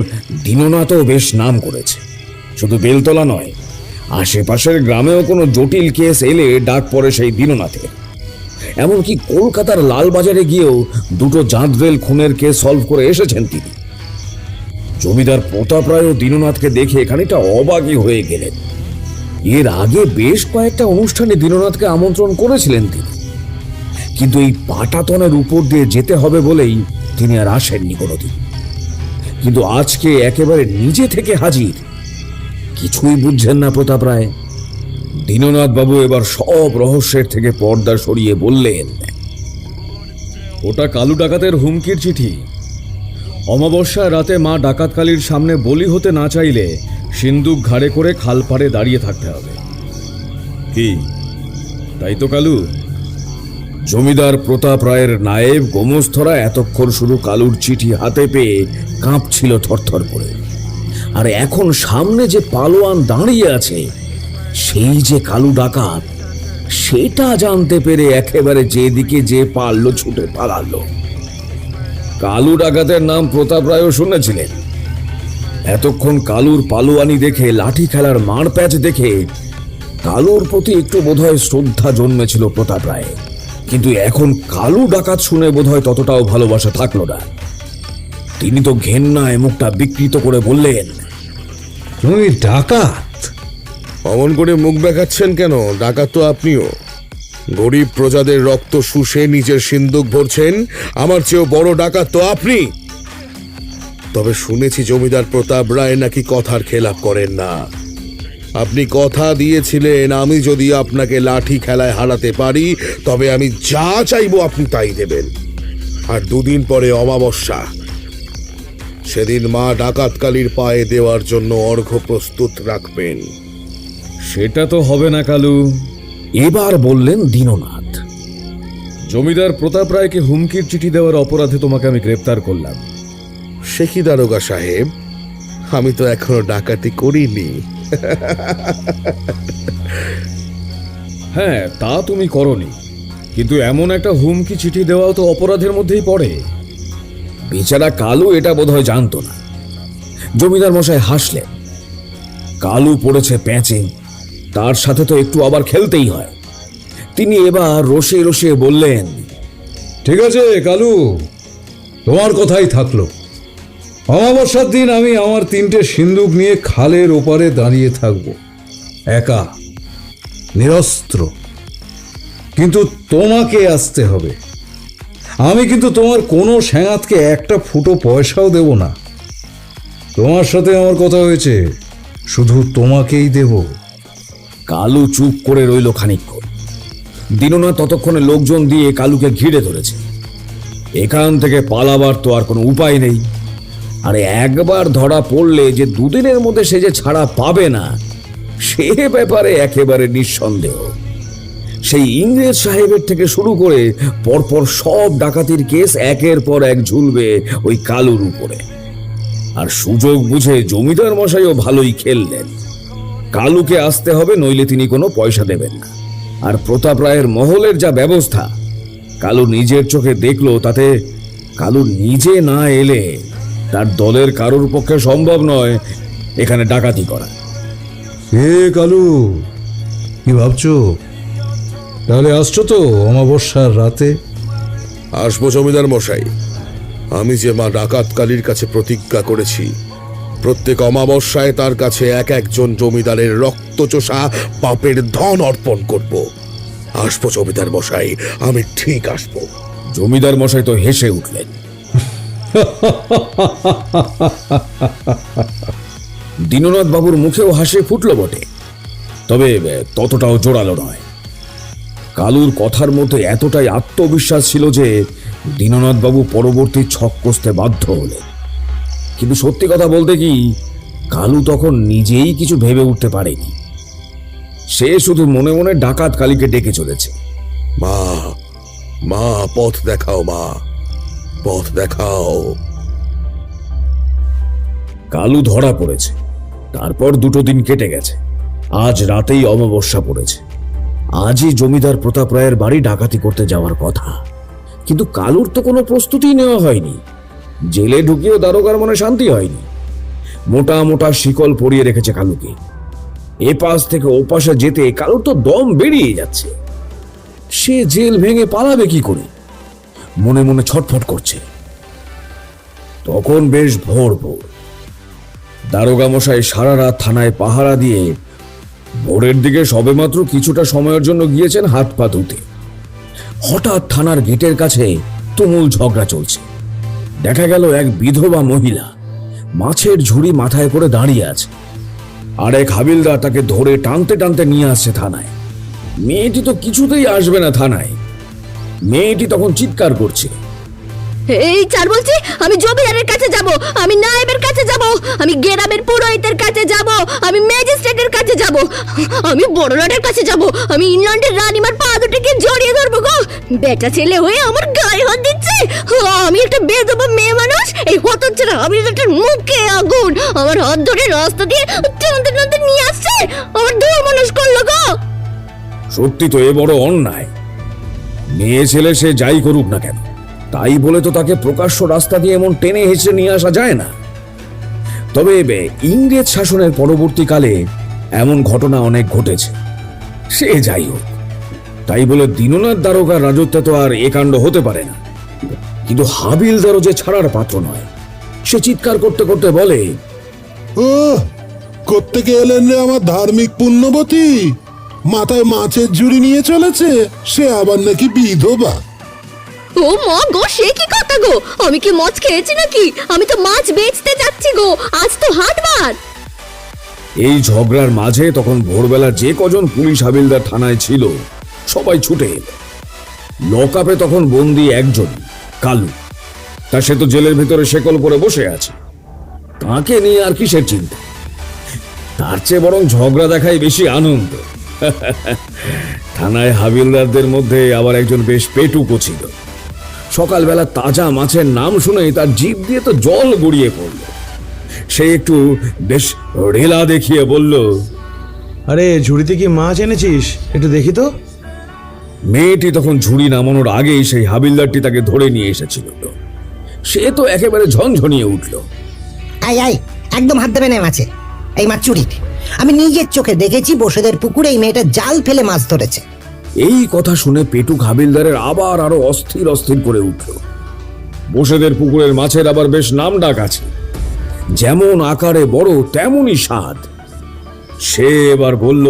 দীননাথও বেশ নাম করেছে। শুধু বেলতলা নয়, আশেপাশের গ্রামেও কোনো জটিল কেস এলে ডাক পড়ে সেই দীননাথের। এমনকি কলকাতার লালবাজারে গিয়েও দুটো জাঁদরেল খুনের কেস সলভ করে এসেছেন তিনি। জমিদার প্রতাপ রায়ও দীননাথকে দেখে খানিকটা অবাকই হয়ে গেলেন। এর আগে বেশ কয়েকটা অনুষ্ঠানে দীননাথকে আমন্ত্রণ করেছিলেন তিনি, কিন্তু এই পাটাতনের উপর দিয়ে যেতে হবে বলেই তিনি আর আসেননি কোনোদিন। কিন্তু আজকে একেবারে নিজে থেকে হাজির। কিছুই বুঝছেন না প্রতাপ রায়। দীননাথ বাবু এবার সব রহস্যের থেকে পর্দা সরিয়ে বললেন, ওটা কালু ডাকাতের হুমকির চিঠি। অমাবস্যার রাতে মা ডাকাতকালীর সামনে বলি হতে না চাইলে সিন্দুক ঘাড়ে করে খাল পাড়ে দাঁড়িয়ে থাকতে হবে। কি তাই তো কালু? জমিদার প্রতাপ রায়ের নায়েব গোমস্থরা এতক্ষণ শুধু কালুর চিঠি হাতে পেয়ে কাঁপছিল থরথর করে। আর এখন সামনে যে পালোয়ান দাঁড়িয়ে আছে, সেই যে কালু ডাকাত, সেটা জানতে পেরে একেবারে যেদিকে যে পারল ছুটে পালালো। কালু ডাকাতের নাম প্রতাপ রায়ও শুনেছিলেন। এতক্ষণ কালুর পালোয়ানি দেখে, লাঠি খেলার মার প্যাচ দেখে কালুর প্রতি একটু বোধহয় শ্রদ্ধা জন্মেছিল প্রতাপ রায়। কিন্তু এখন কালু ডাকাত শুনে বোধহয় ততটাও ভালোবাসা থাকলো না। তিনি তো ঘেন্নায় মুখটা বিকৃত করে বললেন, তুমি ডাকাত? অমন করে মুখ দেখাচ্ছেন কেন? ডাকাত তো আপনিও। গরিব প্রজাদের রক্ত শুষে নিজের সিন্দুক ভরছেন, আমার চেয়েও বড় ডাকাত তো আপনি। তবে শুনেছি জমিদার প্রতাপ রায় নাকি কথার খেলাপ করেন না। আপনি কথা দিয়েছিলেন, আমি যদি আপনাকে লাঠি খেলায় হারাতে পারি তবে আমি যা চাইবো আপনি তাই দেবেন। আর দুদিন পরে অমাবস্যা, সেদিন মা ডাকাতকালীর পায়ে দেওয়ার জন্য অর্ঘ্য প্রস্তুত রাখবেন। সেটা তো হবে না কালু। এবার বললেন দীননাথ, জমিদার প্রতাপ রায়কে হুমকির চিঠি দেওয়ার অপরাধে তোমাকে আমি গ্রেপ্তার করলাম। সে কি দারোগা সাহেব, আমি তো এখনো ডাকাতি করিনি। হ্যাঁ, তা তুমি করনি, কিন্তু এমন একটা হুমকি চিঠি দেওয়াও তো অপরাধের মধ্যেই পড়ে। বেচারা কালু এটা বোধহয় জানতো না। জমিদার মশাই হাসলেন। কালু পড়েছে প্যাঁচে, তার সাথে তো একটু আবার খেলতেই হয়। তিনি এবার রসে রসে বললেন, ঠিক আছে কালু, তোমার কথাই থাকলো। অমাবস্যার দিন আমি আমার 3টে সিন্দুক নিয়ে খালের ওপারে দাঁড়িয়ে থাকব, একা, নিরস্ত্র। কিন্তু তোমাকে আসতে হবে। আমি কিন্তু তোমার কোনো স্যাঙাতকে একটা ফুটো পয়সাও দেব না। তোমার সাথে আমার কথা হয়েছে, শুধু তোমাকেই দেব। কালু চুপ করে রইল খানিকক্ষণ। দীননাথ ততক্ষণে লোকজন দিয়ে কালুকে ঘিরে ধরেছে। এখান থেকে পালাবার তো আর কোনো উপায় নেই। আরে একবার ধরা পড়লে যে দুদিনের মধ্যে সে যে ছাড়া পাবে না, সে ব্যাপারে একেবারে নিঃসন্দেহ। সেই ইংরেজ সাহেবের থেকে শুরু করে পরপর সব ডাকাতির কেস একের পর এক ঝুলবে ওই কালুর উপরে। আর সুযোগ বুঝে জমিদার মশাইও ভালোই খেললেন। কালুকে আসতে হবে, নইলে তিনি কোনো পয়সা দেবেন না। আর প্রতাপ রায়ের মহলের যা ব্যবস্থা কালু নিজের চোখে দেখলো, তাতে কালু নিজে না এলে তার দলের কারোর পক্ষে সম্ভব নয় এখানে ডাকাতি করা। এ কালু, কি ভাবছো? তাহলে আসছো তো অমাবস্যার রাতে? আসবো জমিদার মশাই। আমি যে মা ডাকাত কালীর কাছে প্রতিজ্ঞা করেছি প্রত্যেক অমাবস্যায় তার কাছে এক একজন জমিদারের রক্তচোষা পাপের ধন অর্পণ করব। আসবো জমিদার মশাই, আমি ঠিক আসবো। জমিদার মশাই তো হেসে উঠলেন। দীননাথ বাবুর মুখেও হাসি ফুটল বটে, তবে ততটাও জোরালো নয়। কালুর কথার মধ্যে এতটাই আত্মবিশ্বাস ছিল যে দীননাথ বাবু পরবর্তী ছক কষতে বাধ্য হলেন। কিন্তু সত্যি কথা বলতে কি, কালু তখন নিজেই কিছু ভেবে উঠতে পারেনি। সে শুধু মনে মনে ডাকাত কালীকে ডেকে চলেছে। মা, মা পথ দেখাও, মা পথ দেখাও। কালু ধরা পড়েছে। তারপর 2 দিন কেটে গেছে। আজ রাতেই অমাবস্যা পড়েছে। আজই জমিদার প্রতাপ রায়ের বাড়ি ডাকাতি করতে যাওয়ার কথা, কিন্তু কালুর তো কোনো প্রস্তুতি নেওয়া হয়নি। জেলে ঢুকিয়েও দারোগার মনে শান্তি হয়নি। মোটা মোটা শিকল পরিয়ে রেখেছে কালুকে। এ পাশ থেকে ও পাশে যেতে কালুর তো দম বেরিয়ে যাচ্ছে। সে জেল ভেঙে পালাবে কি করে, মনে মনে ছটফট করছে। তখন বেশ ভোর ভোর। দারোগা মশাই সারা রাত থানায় পাহারা দিয়ে ভোরের দিকে সবেমাত্র কিছুটা সময়ের জন্য গিয়েছেন হাত পা ধুতে। হঠাৎ থানার গেটের কাছে তুমুল ঝগড়া চলছে। দেখা গেল এক বিধবা মহিলা মাছের ঝুড়ি মাথায় করে দাঁড়িয়ে আছে, আর এক হাবিলদার তাকে ধরে টানতে টানতে নিয়ে আসছে থানায়। মেয়েটি তো কিছুতেই আসবে না থানায়। মেয়েটি তখন চিৎকার করছে, এই চার বলছি, আমি জমিদারের কাছে যাব, আমি নায়েবের কাছে যাব, আমি গ্রামের পুরোহিতের কাছে যাব, আমি ম্যাজিস্ট্রেটের কাছে যাব, আমি বড়লাটের কাছে যাব, আমি ইংল্যান্ডের রানীমার পা দুটিকে জড়িয়ে ধরবো গো। বেটা ছেলে হয়ে আমার গায়ে হাত দিচ্ছে। আমি একটা বেদবা মেয়ে মানুষ, এই হতচ্ছাড়া হাবিলদারটার মুখে আগুন। আমার হাত ধরে রাস্তা দিয়ে টানতে টানতে নিয়ে আসছে, আমার দেহ মানুষ করলো গো। সত্যি তো এ বড় অন্যায়। মেয়ে ছেলে সে যাই করুক না কেন, তাই বলে তো তাকে প্রকাশ্য রাস্তা দিয়ে এমন টেনে হেঁচড়ে নিয়ে আসা যায় না। তবে ইংরেজ শাসনের পরবর্তীকালে এমন ঘটনা অনেক ঘটেছে। সে যাই হোক, তাই বলে দীননাথ দারোগার রাজত্বে তো আর এ কাণ্ড হতে পারে না। কিন্তু হাবিলদারও যে ছাড়ার পাত্র নয়। সে চিৎকার করতে করতে বলে, ও কোত্থেকে এলেন রে আমার ধার্মিক পুণ্যবতী? মাথায় মাছের ঝুড়ি নিয়ে চলেছে, সে আবার নাকি বিধবা। ও মা গো, সে কি কথা গো? আমি কি মাছ খেয়েছি নাকি? আমি তো মাছ বেচতে যাচ্ছি গো, আজ তো হাটবার। এই ঝগড়ার মাঝে তখন ভোরবেলা যে কজন পুলিশ হাবিলদার থানায় ছিল সবাই ছুটে এলো। লকআপে তখন বন্দি একজন, কালু। তা সে তো জেলের ভিতরে শেকল করে বসে আছে। তাকে নিয়ে আর কিসের চিন্তা? তার চেয়ে বরং ঝগড়া দেখাই বেশি আনন্দ। থানায় হাবিলদারদের মধ্যে আবার একজন বেশ পেটুকো ছিল। সকালবেলা তাজা মাছের নাম শুনেই তার জিভ দিয়ে তো জল গড়িয়ে পড়ল। সে একটু বেশ রেলা দেখিয়ে বলল, আরে ঝুড়িতে কি মাছ এনেছিস? একটু দেখি তো। মেয়েটি তখন ঝুড়ি নামানোর আগেই সেই হাবিলদারটি তাকে ধরে নিয়ে এসেছিল। সে তো একেবারে ঝনঝনিয়ে উঠল। আই আই, একদম হাত দেবে না মাছে। এই মাছ চুরি। আমি নিজের চোখে দেখেছি বসেদের পুকুরে এই মেয়েটা জাল ফেলে মাছ ধরেছে। এই কথা শুনে পেটুক হাবিলদারের আবার আরো অস্থির অস্থির করে উঠল। বসেদের পুকুরের মাছের আবার বেশ নাম ডাক আছে, যেমন আকারে বড় তেমনই স্বাদ। সে এবার বলল,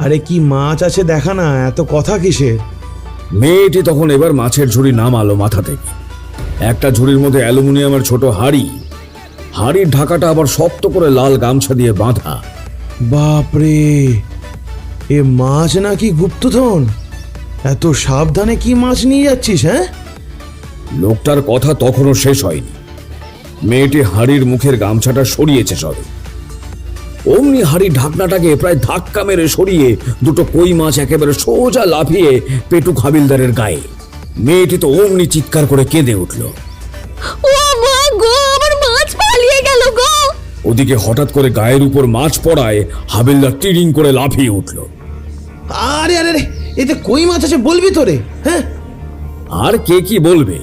আরে কি মাছ আছে দেখা না, এত কথা কিসের? মেয়েটি তখন এবার মাছের ঝুড়ি নামালো মাথা থেকে। একটা ঝুড়ির মধ্যে অ্যালুমিনিয়ামের ছোট হাঁড়ি, হাঁড়ির ঢাকাটা আবার শক্ত করে লাল গামছা দিয়ে বাঁধা। বাপরে, এ মাছ নাকি গুপ্তধন? এত সাবধানে কি মাছ নিয়ে যাচ্ছিস? হ্যাঁ, লোকটার কথা তখনও শেষ হয়নি। মেয়েটি হাঁড়ির মুখের গামছাটা সরিয়েছে সবে। অমনি হাঁড়ির ঢাকনাটাকে প্রায় ধাক্কা মেরে সরিয়ে 2টো কই মাছ একেবারে সোজা লাফিয়ে পেটুক হাবিলদারের গায়ে। মেয়েটি তো অমনি চিৎকার করে কেঁদে উঠল। ও মা গো, আমার মাছ পালিয়ে গেল গো। ওদিকে হঠাৎ করে গায়ের উপর মাছ পড়ায় হাবিলদার টিরিং করে লাফিয়ে উঠল। আরে আরে আরে, এতে কই মাছ আছে বলবি তো রে? হ্যাঁ, আর কে কি বলবে?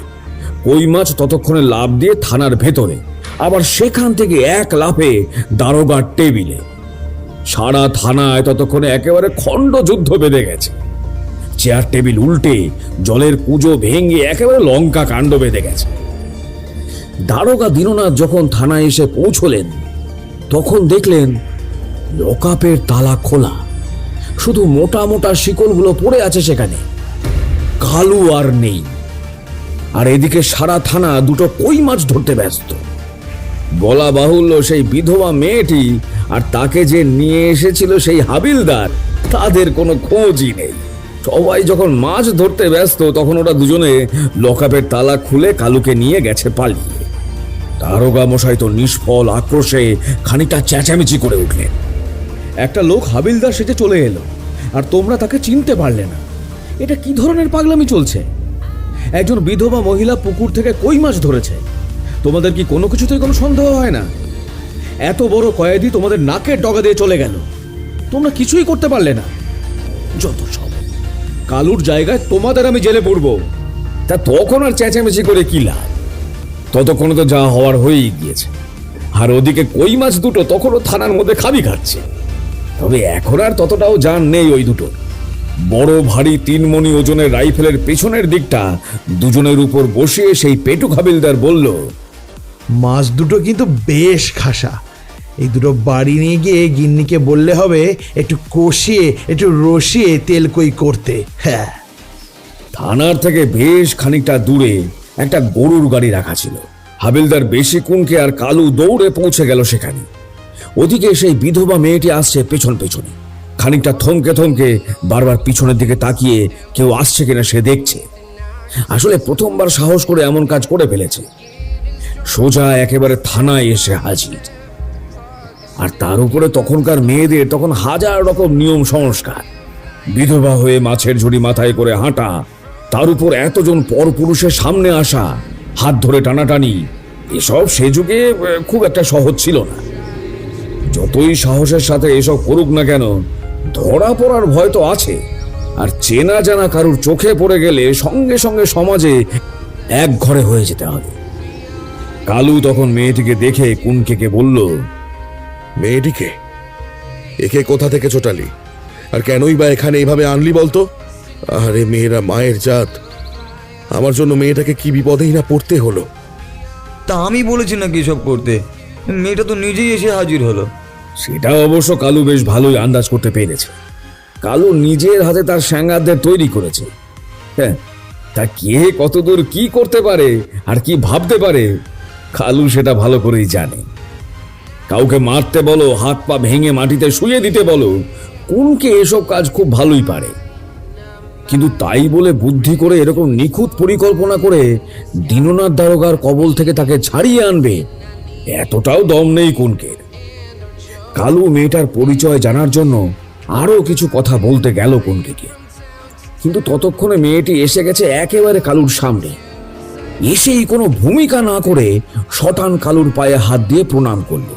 কই মাছ ততক্ষণে লাফ দিয়ে থানার ভেতরে, আবার সেখান থেকে এক লাফে দারোগার টেবিলে। সারা থানায় ততক্ষণে একেবারে খণ্ড যুদ্ধ বেঁধে গেছে। চেয়ার টেবিল উল্টে জলের কুজো ভেঙে একেবারে লঙ্কা কাণ্ড বেঁধে গেছে। দারোগা দীননাথ যখন থানায় এসে পৌঁছলেন তখন দেখলেন লকআপের তালা খোলা, শুধু মোটা মোটা শিকলগুলো পড়ে আছে সেখানে। কালু আর নেই। আর এদিকে সারা থানা দুটো কই মাছ ধরতে ব্যস্ত। বলা বাহুল্য সেই বিধবা মেয়েটি আর তাকে যে নিয়ে এসেছিল সেই হাবিলদার, তাদের কোনো খোঁজই নেই। সবাই যখন মাছ ধরতে ব্যস্ত তখন ওরা দুজনে লকআপের তালা খুলে কালুকে নিয়ে গেছে পালিয়ে। দারোগা মশাই তো নিষ্ফল আক্রোশে খানিকটা চেঁচামেচি করে উঠলেন। একটা লোক হাবিলদার সেজে চলে এলো আর তোমরা তাকে চিনতে পারলে না। এটা কি ধরনের পাগলামি চলছে? একজন বিধবা মহিলা পুকুর থেকে কই মাছ ধরেছে, তোমাদের কি কোনো কিছুতেই কোনো সন্দেহ হয় না? এত বড় কয়েদি তোমাদের নাকের ডগা দিয়ে চলে গেল, তোমরা কিছুই করতে পারলে না। যত সব, কালুর জায়গায় তোমাদের আমি জেলে পড়বো। তা তখন আর চেঁচামেচি করে কি লাভ? ততক্ষণে তো যা হওয়ার হয়েই গিয়েছে। আর ওদিকে কই মাছ দুটো তখনও থানার মধ্যে খাবি খাচ্ছে। তবে এখন আর ততটাও জান নেই ওই দুটো। বড় ভারী 3 মণি ওজনের রাইফেলের পেছনের দিকটা দুজনের উপর বসিয়ে সেই পেটু হাবিলদার বলল, মাছ দুটো কিন্তু বেশ খাসা। এই দুটো বাড়ি নিয়ে গিয়ে গিন্নিকে বললে হবে একটু কষিয়ে একটু রসিয়ে তেল কই করতে। হ্যাঁ। থানার থেকে বেশ খানিকটা দূরে একটা গরুর গাড়ি রাখা ছিল। হাবিলদার বেশিক্ষণকে আর কালু দৌড়ে পৌঁছে গেল সেখানে। ওদিকে সেই বিধবা মেয়েটি আসছে পেছন পেছনে। খানিকটা থমকে থমকে বারবার পিছনের দিকে তাকিয়ে কেউ আসছে কিনা সে দেখছে। আসলে প্রথমবার সাহস করে এমন কাজ করে ফেলেছে। সোজা একেবারে থানায় এসে হাজির। আর তার উপরে তখনকার মেয়েদের তখন হাজার রকম নিয়ম সংস্কার। বিধবা হয়ে মাছের ঝুড়ি মাথায় করে হাঁটা, তার উপর এতজন পরপুরুষের সামনে আসা, হাত ধরে টানাটানি, এসব সে যুগে খুব একটা সহজ ছিল না। যতই সাহসের সাথে এসব করুক না কেন, ধরা পড়ার ভয় তো আছে। আর চেনা জানা কারুর চোখে পড়ে গেলে সঙ্গে সঙ্গে সমাজে এক ঘরে হয়ে যেতে হবে। কালু তখন মেয়েটিকে দেখে কুনকে বলল, মেয়েটিকে? একে কোথা থেকে চোটালি? আর কেনই বা এখানে এইভাবে আনলি বলতো? আরে মেয়েরা মায়ের জাত, আমার জন্য মেয়েটাকে কি বিপদেই না পড়তে হলো। তা আমি বলেছি নাকি এসব করতে? মেয়েটা তো নিজেই এসে হাজির হলো। সেটা অবশ্য কালু বেশ ভালোই আন্দাজ করতে পেরেছে। কালু নিজের হাতে তার স্যাঙ্গারদের তৈরি করেছে। হ্যাঁ, তা কে কতদূর কি করতে পারে আর কি ভাবতে পারে কালু সেটা ভালো করেই জানে। কাউকে মারতে বলো, হাত পা ভেঙে মাটিতে শুয়ে দিতে বলো, কোনকে এসব কাজ খুব ভালোই পারে। কিন্তু তাই বলে বুদ্ধি করে এরকম নিখুঁত পরিকল্পনা করে দীননাথ দারোগার কবল থেকে তাকে ছাড়িয়ে আনবে, এতটাও দম নেই কুনকের। কালু মেয়েটার পরিচয় জানার জন্য আরো কিছু কথা বলতে গেল কুনকে, কিন্তু ততক্ষণে মেয়েটি এসে গেছে একেবারে কালুর সামনে। এসেই কোনো ভূমিকা না করে শটান কালুর পায়ে হাত দিয়ে প্রণাম করল।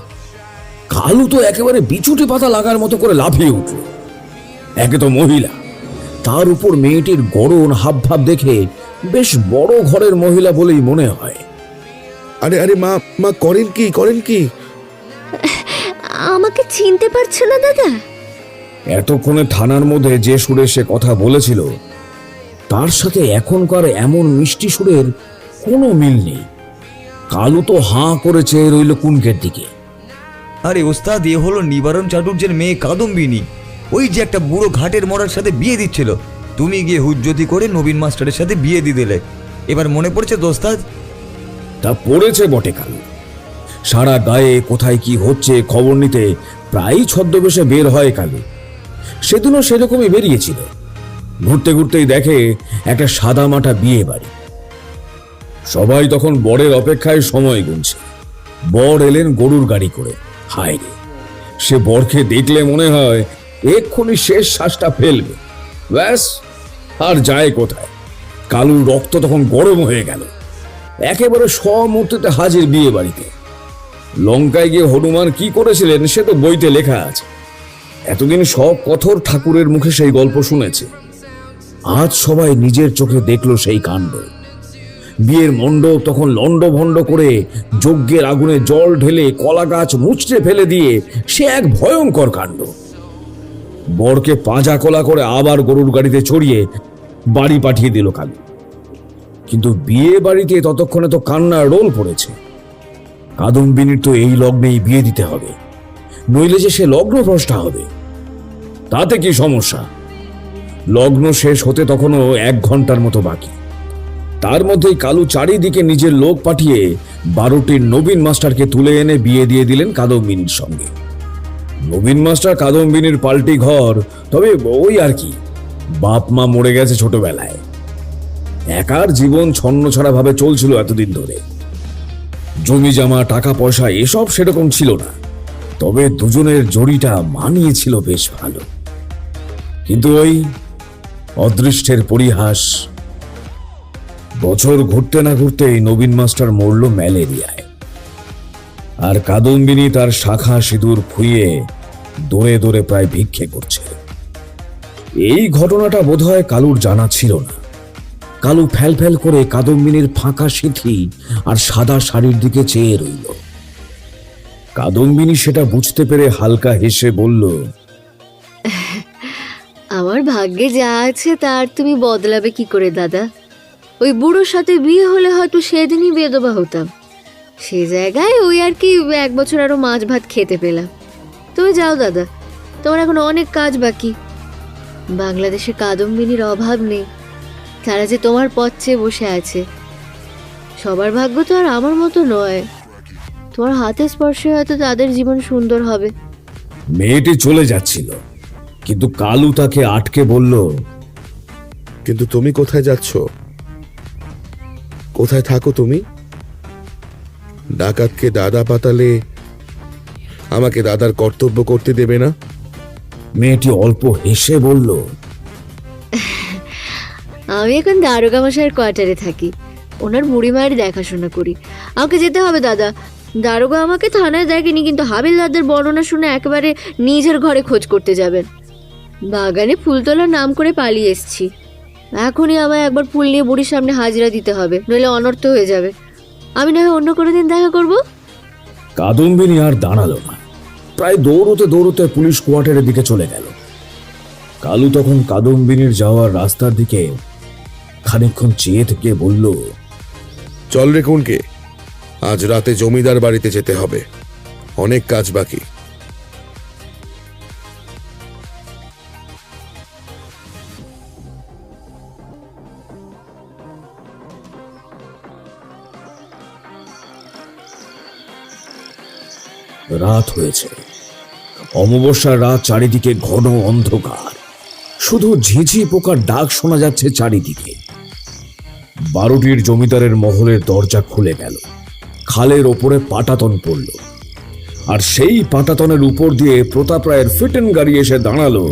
কালু তো একেবারে বিছুটি পাতা লাগার মতো করে লাফিয়ে উঠল। একে তো মহিলা, তার উপর মেয়েটির গড়ন হাবভাব দেখে বেশ বড় ঘরের মহিলা বলেই মনে হয়। আরে আরে মা, মা করেন কি, করেন কি? আমাকে চিনতে পারছো না দাদা? এতক্ষণে থানার মধ্যে যে সুরে সে কথা বলেছিল তার সাথে এখনকার এমন মিষ্টি সুরের কোনো মিল নেই। কালু তো হাঁ করে চেয়ে রইল কুনকের দিকে। আরে ওস্তাদ, এ হলো নিবারণ চাটুর্যের মেয়ে কাদম্বিনী। ওই যে একটা বুড়ো ঘাটের মরার সাথে বিয়ে দিচ্ছিল, তুমি গিয়ে হুজ্জতি করে নবীন মাস্টারের সাথে বিয়ে দিয়ে দিলে। এবার মনে পড়ছে তো ওস্তাদ? তা পড়েছে বটে কালু। সারা গায়ে কোথায় কি হচ্ছে খবর নিতে প্রায়ই ছদ্মবেশে বের হয় কালু। সেদিনও সেরকমই বেরিয়েছিল। ঘুরতে ঘুরতেই দেখে একটা সাদামাটা বিয়ে বাড়ি। সবাই তখন বরের অপেক্ষায় সময় গুনছে। বর এলেন গরুর গাড়ি করে। হায় রে, সে বরকে দেখলে মনে হয় এক্ষুনি শেষ শ্বাসটা ফেলবে। ব্যাস, আর যায় কোথায়। কালুর রক্ত তখন গরম হয়ে গেল। একেবারে স্বমূর্তিতে হাজির বিয়ে বাড়িতে। লঙ্কায় গিয়ে হনুমান কি করেছিলেন সে তো বইতে লেখা আছে। এতদিন সব কঠোর ঠাকুরের মুখে সেই গল্প শুনেছে। আজ সবাই নিজের চোখে দেখলো সেই কাণ্ড। বিয়ের মণ্ডপ তখন লণ্ডভণ্ড করে যজ্ঞের আগুনে জল ঢেলে কলা গাছ মুচড়ে ফেলে দিয়ে সে এক ভয়ঙ্কর কাণ্ড। বরকে পাঁজা কোলা করে আবার গরুর গাড়িতে চড়িয়ে বাড়ি পাঠিয়ে দিল কালু। কিন্তু বিয়ে বাড়িতে ততক্ষণে তো কান্নার রোল পড়েছে। কাদম্বিনীর তো এই লগ্নেই বিয়ে দিতে হবে, নইলে যে সে লগ্ন ভ্রষ্টা হবে। তাতে কি সমস্যা? লগ্ন শেষ হতে তখনও 1 ঘন্টার মতো বাকি। তার মধ্যেই কালু চারিদিকে নিজের লোক পাঠিয়ে 12টির নবীন মাস্টারকে তুলে এনে বিয়ে দিয়ে দিলেন কাদম্বিনীর সঙ্গে। নবীন মাস্টার কাদম্বিনীর পাল্টি ঘর, তবে ওই আর কি, বাপ মা মরে গেছে ছোটবেলায়। একার জীবন ছন্নছাড়া ভাবে চলছিল এতদিন ধরে। জমি জমা টাকা পয়সা এসব সেরকম ছিল না, তবে দুজনের জড়িটা মানিয়েছিল বেশ ভালো। কিন্তু ওই অদৃষ্টের পরিহাস, বছর ঘুরতে না ঘুরতেই নবীন মাস্টার মরল ম্যালেরিয়ায়, আর কাদম্বিনী তার শাখা সিঁদুর খুইয়ে দৌড়ে দৌড়ে প্রায় ভিক্ষে করছে। এই ঘটনাটা বোধহয় কালুর জানা ছিল না। কালু ফ্যাল ফ্যাল করে কাদম্বিনীর ফাঁকা সিঁথি আর সাদা শাড়ির দিকে চেয়ে রইল। কাদম্বিনী সেটা বুঝতে পেরে হালকা হেসে বলল, আমার ভাগ্যে যা আছে তার তুমি বদলাবে কি করে দাদা? ওই বুড়োর সাথে বিয়ে হলে হয়তো সেদিনই বেদবা হতাম। সে জায়গায় ওই আর কি 1 বছর আরো মাছ ভাত খেতে পেলাম। তুমি যাও দাদা, তোমার এখন অনেক কাজ বাকি। বাংলাদেশে কাদম্বিনীর অভাব নেই, তারা যে তোমার পথ চেয়ে বসে আছে। সবার ভাগ্য তো আর আমার মতো নয়, তোমার হাতে স্পর্শে হয়তো তাদের জীবন সুন্দর হবে। মেয়েটি চলে যাচ্ছিল, কিন্তু কালু তাকে আটকে বলল, কিন্তু তুমি কোথায় যাচ্ছ? কোথায় থাকো তুমি? ডাকাতকে দাদা পাতালে আমাকে দাদার কর্তব্য করতে দেবে না? মেয়েটি অল্প হেসে বলল, আমি এখন দারোগা মশাইয়ের কোয়ার্টারে থাকি, ওনার বুড়ি মায়ের দেখাশোনা করি। আমাকে যেতে হবে দাদা। দারোগা আমাকে থানায় দেখেনি, কিন্তু হাবিলদারদের বর্ণনা শুনে একেবারে নিজের ঘরে খোঁজ করতে যাবেন। বাগানে ফুল তোলার নাম করে পালিয়ে এসছি। এখনই আমায় একবার ফুল নিয়ে বুড়ির সামনে হাজিরা দিতে হবে, নইলে অনর্থ হয়ে যাবে। আমি না হয় অন্য কোনো দিন দেখা করব। কাদম্বিনী আর দাঁড়ালো না, প্রায় দৌড়তে দৌড়তে পুলিশ কোয়ার্টারের দিকে চলে গেল। কালু তখন কাদম্বিনীর যাওয়ার রাস্তার দিকে খানিকক্ষণ চেয়ে থেকে বলল, চল রে কোনকে, আজ রাতে জমিদার বাড়িতে যেতে হবে, অনেক কাজ বাকি। রাত হয়েছে, অমাবস্যার রাত, চারিদিকে ঘন অন্ধকার, শুধু ঝিঝি পোকার ডাক শোনা যাচ্ছে চারিদিকে। 12টির জমিদারের মহলের দরজা খুলে গেল, খালের ওপরে পাটাতন পড়ল, আর সেই পাটাতনের উপর দিয়ে প্রতাপ রায়ের ফিটেন গাড়ি এসে দাঁড়ালো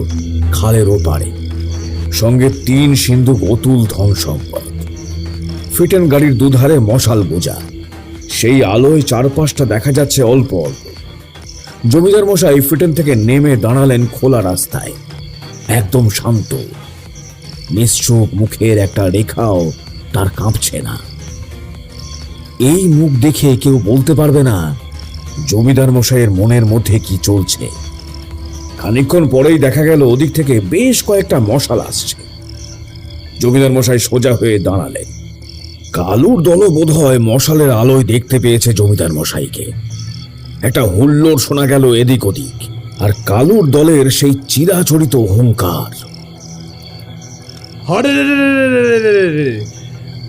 খালের ওপারে, সঙ্গে 3 সিন্ধুক অতুল ধন সম্পদ। ফিটেন গাড়ির দুধারে মশাল বোঝা, সেই আলোয় চারপাশটা দেখা যাচ্ছে অল্প অল্প। জমিদার মশাই ফিটেন থেকে নেমে দাঁড়ালেন খোলা রাস্তায়, একদম শান্ত, নিশ্চুপ মুখের একটা রেখাও তার কাঁপছে না। এই মুখ দেখে কেউ বলতে পারবে না জমিদার মশাইয়ের মনের মধ্যে কি চলছে। খানিকক্ষণ পরেই দেখা গেল ওদিক থেকে বেশ কয়েকটা মশাল আসছে। জমিদার মশাই সোজা হয়ে দাঁড়ালেন। কালুর দলও বোধহয় মশালের আলোয় দেখতে পেয়েছে জমিদার মশাইকে। একটা হুল্লোড় শোনা গেল এদিক ওদিক, আর কালুর দলের সেই চিরাচরিত অহংকার,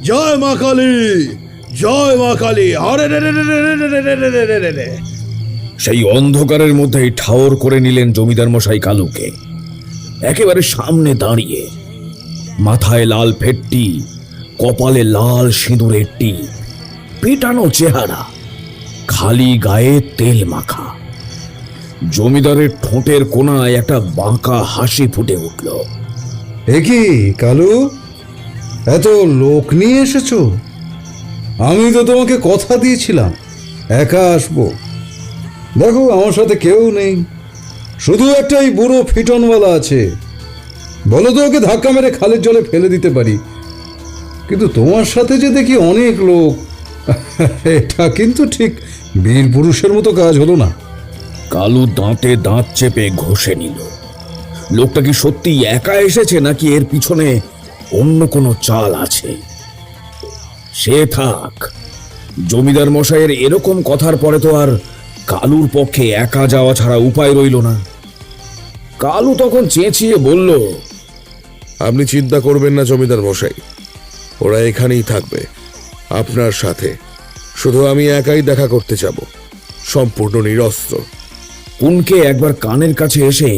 জয় মা কালী, জয় মা কালী, সেই অন্ধকারের মধ্যেই ঠাওর করে নিলেন জমিদার মশাই কালুকে। একেবারে সামনে দাঁড়িয়ে, মাথায় লাল ফেট্টি, কপালে লাল সিঁদুরের টিপ, পেটানো চেহারা, খালি গায়ে তেল মাখা। জমিদারের ঠোঁটের কোণায় একটা বাঁকা হাসি ফুটে উঠল। এ কি কালু, এত লোক নিয়ে এসেছো? আমি তো তোমাকে কথা দিয়েছিলাম একা আসবো। দেখো আমার সাথে কেউ নেই, শুধু একটা এই বুড়ো ফিটনওয়ালা আছে। বলো তো ওকে ধাক্কা মেরে খালের জলে ফেলে দিতে পারি, কিন্তু তোমার সাথে যে দেখি অনেক লোক, এটা কিন্তু ঠিক বীর পুরুষের মতো কাজ হলো না। কালু দাঁতে দাঁত চেপে ঘষে নিল। লোকটা কি সত্যি একা এসেছে নাকি এর পিছনে অন্য কোনো চাল আছে। সে থাক, জমিদার মশাইয়ের এরকম কথার পরে তো আর কালুর পক্ষে একা যাওয়া ছাড়া উপায় রইল না। কালু তখন চেঁচিয়ে বলল, আপনি চিন্তা করবেন না জমিদার মশাই, ওরা এখানেই থাকবে আপনার সাথে। শুধু আমি একাই দেখা করতে যাব, সম্পূর্ণ নিরস্ত্র। কুনকে একবার কানের কাছে এসে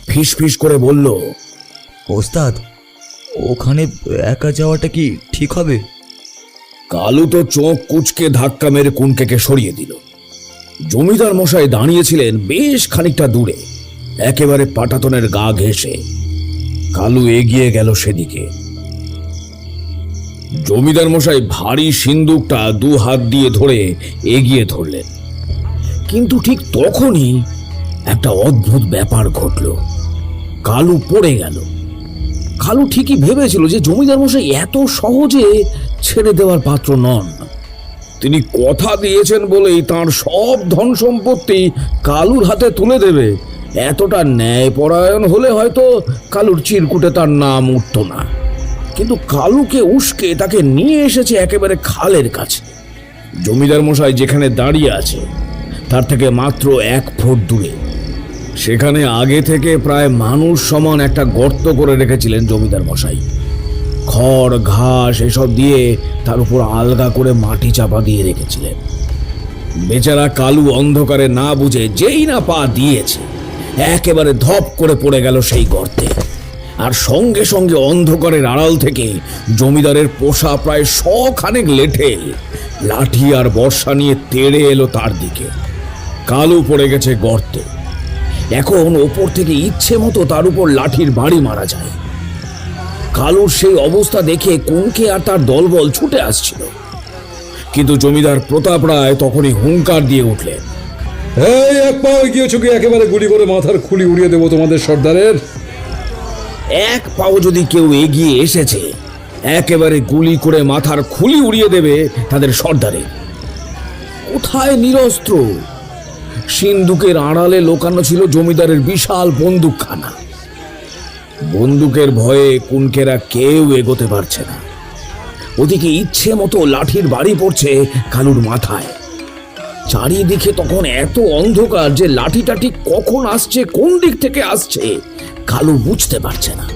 ফিস ফিস করে বলল, ওস্তাদ, ওখানে একা যাওয়াটা কি ঠিক হবে? কালু তো চোখ কুচকে ধাক্কা মেরে কুনকে সরিয়ে দিল। জমিদার মশাই দাঁড়িয়েছিলেন বেশ খানিকটা দূরে, একেবারে পাটাতনের গা ঘেঁষে। কালু এগিয়ে গেল সেদিকে। জমিদার মশাই ভারী সিন্দুকটা দু হাত দিয়ে ধরে এগিয়ে ধরলেন, কিন্তু ঠিক তখনই একটা অদ্ভুত ব্যাপার ঘটল। কালু পড়ে গেল। কালু ঠিকই ভেবেছিল যে জমিদার মশাই এত সহজে ছেড়ে দেওয়ার পাত্র নন। তিনি কথা দিয়েছেন বলেই তার সব ধন সম্পত্তি কালুর হাতে তুলে দেবে, এতটা ন্যায়পরায়ণ হলে হয়তো কালুর চিরকুটে তার নাম উঠত না। কিন্তু কালুকে উস্কে তাকে নিয়ে এসেছে একেবারে খালের কাছে। জমিদার মশাই যেখানে দাঁড়িয়ে আছে তার থেকে মাত্র 1 ফুট দূরে। সেখানে আগে থেকে প্রায় মানুষ সমান একটা গর্ত করে রেখেছিলেন জমিদার মশাই। খড় ঘাস এসব দিয়ে তার উপর আলগা করে মাটি চাপা দিয়ে রেখেছিলেন। বেচারা কালু অন্ধকারে না বুঝে যেই না পা দিয়েছে, একেবারে ধপ করে পড়ে গেল সেই গর্তে। আর সঙ্গে সঙ্গে অন্ধকারের আড়াল থেকে জমিদারের পোষা প্রায় 100 খানেক লেঠেল লাঠি আর বর্ষা নিয়ে তেড়ে এলো তার দিকে। কালু পড়ে গেছে গর্তে। এখন ওপর থেকে ইচ্ছে মতো তার উপর লাঠির বাড়ি মারা যায়। কালুর সেই অবস্থা দেখে কুনকে আর তার দলবল ছুটে আসছিল, কিন্তু জমিদার প্রতাপ রায় তখনই হুঙ্কার দিয়ে উঠলেন, এই এক পাও এগিয়েছো কি একেবারে গুলি করে মাথার খুলি উড়িয়ে দেবো তোমাদের সর্দারের। 1 পাও যদি কেউ এগিয়ে এসেছে, একেবারে গুলি করে মাথার খুলি উড়িয়ে দেবে তাদের সর্দারের। কোথায় নিরস্ত্র? সিন্দুকের আড়ালে লোকানো ছিল জমিদারের বিশাল বন্দুকখানা। বন্দুকের ভয়ে কুনকেরা কেউ এগোতে পারছে না। ওদিকে ইচ্ছে মতো লাঠির বাড়ি পড়ছে কালুর মাথায়। চারিদিকে তখন এত অন্ধকার যে লাঠিটা ঠিক কখন আসছে, কোন দিক থেকে আসছে কালু বুঝতে পারছে না।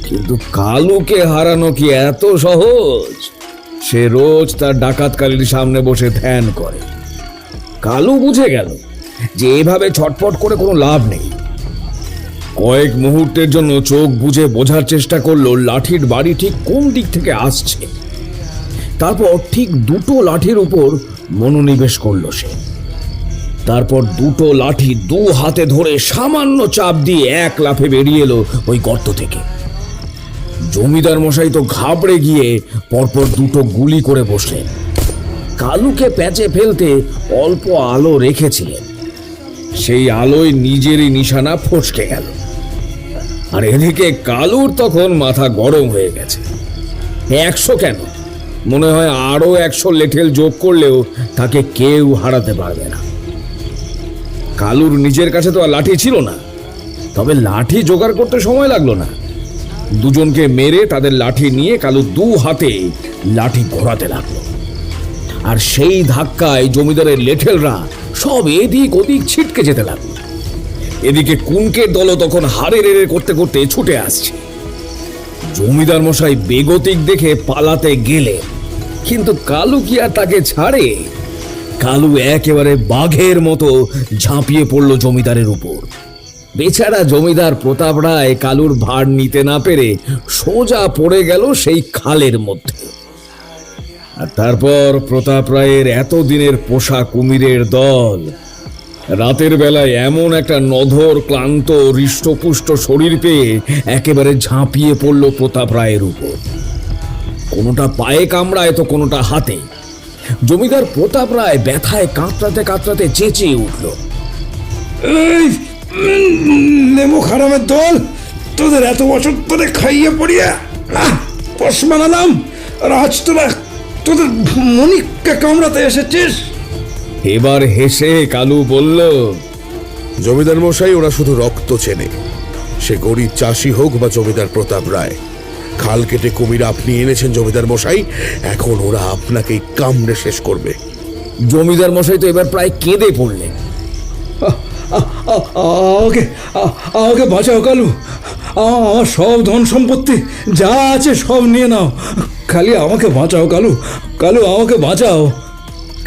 কিন্তু কালুকে হারানো কি এত সহজ? সে রোজ তার ডাকাতকালীর সামনে বসে ধ্যান করে। কালু বুঝে গেল যে এভাবে ছটফট করে কোনো লাভ নেই। কয়েক মুহূর্তের জন্য চোখ বুজে বোঝার চেষ্টা করলো লাঠির বাড়ি ঠিক কোন দিক থেকে আসছে। তারপর ঠিক 2টো লাঠির উপর মনোনিবেশ করলো সে। তারপর 2টো লাঠি 2 হাতে ধরে সামান্য চাপ দিয়ে 1 লাফে বেরিয়ে এলো ওই গর্ত থেকে। জমিদার মশাই তো ঘাবড়ে গিয়ে পরপর 2টো গুলি করে বসলেন। কালুকে প্যাঁচে ফেলতে অল্প আলো রেখেছিলেন, সেই আলোয় নিজেরই নিশানা ফসকে গেল। আর এদিকে কালুর তখন মাথা গরম হয়ে গেছে। 100 কেন, মনে হয় আরো 100 লেঠেল যোগ করলেও তাকে কেউ হারাতে পারবে না। কালুর নিজের কাছে তো আর লাঠি ছিল না, তবে লাঠি জোগাড় করতে সময় লাগলো না। দুজনকে মেরে তাদের লাঠি নিয়ে কালু 2 হাতে লাঠি ঘোরাতে লাগলো। আর সেই ধাক্কায় জমিদারের লেঠেলরা সব এদিক ওদিক ছিটকে যেতে লাগলো। এদিকে কুনকের দল তখন হারে রেড়ে করতে করতে ছুটে আসছে। জমিদার মশাই বেগতিক দেখে পালাতে গেলে, কিন্তু কালু কি আর তাকে ছাড়ে? কালু একেবারে বাঘের মতো ঝাঁপিয়ে পড়ল জমিদারের উপর। বেচারা জমিদার প্রতাপ রায় কালুর ভার নিতে না পেরে সোজা পড়ে গেল সেই খালের মধ্যে। আর তারপর প্রতাপ রায়ের এতদিনের পোষা কুমিরের দল রাতের বেলায় এমন একটা নধর ক্লান্ত হৃষ্টপুষ্ট শরীর পেয়ে একেবারে ঝাঁপিয়ে পড়ল প্রতাপ রায়ের উপর। কোনোটা পায়ে কামড়ায় তো কোনোটা হাতে। জমিদার প্রতাপ রায় ব্যথায় কাঁতরাতে কাঁতরাতে চেঁচিয়ে উঠল, এই নেমো খারামের দল, তোদের এত বছর ধরে খাইয়ে পড়িয়া পোষ বানালাম, আর আজ তোদের মনিককে কামড়াতে এসেছিস। এবার হেসে কালু বলল, জমিদার মশাই, ওরা শুধু রক্ত চেনে, সে গরিব চাষি হোক বা জমিদার প্রতাপ রায়, খাল কেটে কুমির আপনি এনেছেন জমিদার মশাই, এখন ওরা আপনাকেই কামড়ে শেষ করবে। জমিদার মশাই তো এবার প্রায় কেঁদে পড়লেন। আমাকে আমাকে বাঁচাও কালু, আমার সব ধন সম্পত্তি যা আছে সব নিয়ে নাও, খালি আমাকে বাঁচাও কালু, কালু আমাকে বাঁচাও।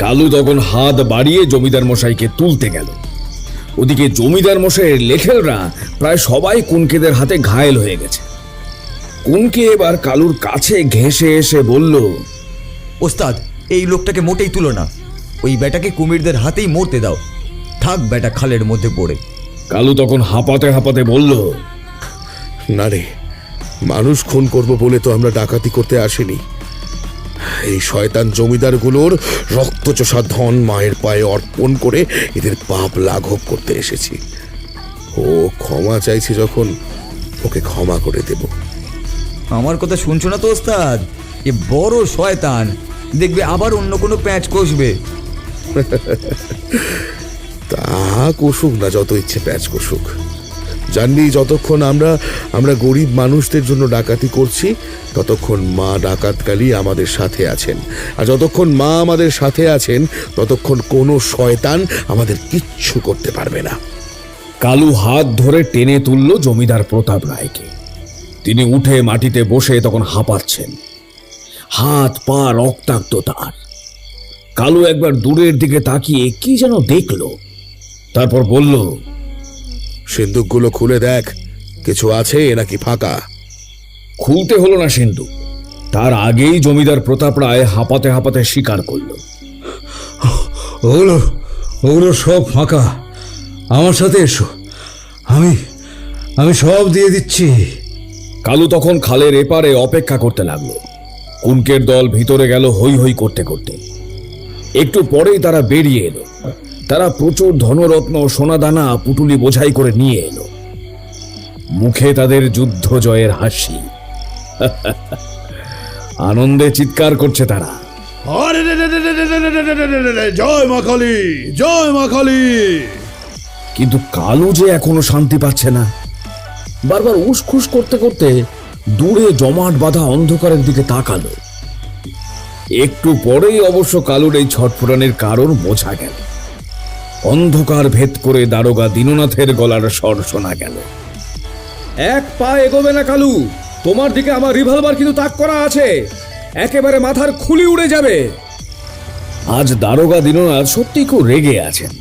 কালু তখন হাত বাড়িয়ে জমিদার মশাইকে তুলতে গেল। ওদিকে জমিদার মশাইয়ের লেঠেলরা প্রায় সবাই কুনকেদের হাতে ঘায়েল হয়ে গেছে। কুনকে এবার কালুর কাছে ঘেঁষে এসে বলল, ওস্তাদ, এই লোকটাকে মোটেই তুলো না, ওই বেটাকে কুমিরদের হাতেই মরতে দাও, থাক বেটা খালের মধ্যে পড়ে। কালু তখন হাঁপাতে হাঁপাতে বলল, না রে, মানুষ খুন করব বলে তো আমরা ডাকাতি করতে আসিনি। এই শয়তান জমিদারগুলোর রক্তচোষা ধন মায়ের পায়ে অর্পণ করে এদের পাপ লাঘব করতে এসেছি। ও ক্ষমা চাইছে যখন, ওকে ক্ষমা করে দেব। আমার কথা শুনছো না তো ওস্তাদ? এ বড় শয়তান, দেখবে আবার অন্য কোনো প্যাঁচ কষবে। তা কষুক না, যত ইচ্ছে প্যাচ কষুক। জানবি, যতক্ষণ আমরা গরিব মানুষদের জন্য ডাকাতি করছি, ততক্ষণ মা ডাকাতকালী আমাদের সাথে আছেন। আর যতক্ষণ মা আমাদের সাথে আছেন, ততক্ষণ কোনো শয়তান আমাদের কিচ্ছু করতে পারবে না। কালু হাত ধরে টেনে তুলল জমিদার প্রতাপ রায়কে। তিনি উঠে মাটিতে বসে তখন হাঁপাচ্ছেন, হাত পা রক্তাক্ত তার। কালু একবার দূরের দিকে তাকিয়ে কি যেন দেখল, তারপর বলল, সিন্দুকগুলো খুলে দেখ, কিছু আছে নাকি ফাঁকা। খুলতে হলো না সিন্ধুক, তার আগেই জমিদার প্রতাপ রায় হাঁপাতে হাঁপাতে স্বীকার করল, ওগুলো ওগুলো সব ফাঁকা, আমার সাথে এসো, আমি সব দিয়ে দিচ্ছি। কালু তখন খালের এপারে অপেক্ষা করতে লাগলো। কুনকের দল ভিতরে গেল হৈ হৈ করতে করতে। একটু পরেই তারা বেরিয়ে এলো। তারা প্রচুর ধনরত্ন সোনাদানা পুটুলি বোঝাই করে নিয়ে এলো। মুখে তাদের যুদ্ধ জয়ের হাসি, আনন্দে চিৎকার করছে তারা, জয় মা কালী, জয় মা কালী। কিন্তু কালু যে এখনো শান্তি পাচ্ছে না। বারবার উসখুস করতে করতে দূরে জমাট বাঁধা অন্ধকারের দিকে তাকালো। একটু পরেই অবশ্য কালুর এই ছটফটানির কারণ বোঝা গেল। অন্ধকার ভেদ করে দারোগা দীননাথের গলার স্বর শোনা গেল, এক পা এগোবে না কালু, তোমার দিকে আমার রিভলভার কিন্তু তাক করা আছে, একেবারে মাথার খুলি উড়ে যাবে। আজ দারোগা দীননাথ সত্যি খুব রেগে আছেন।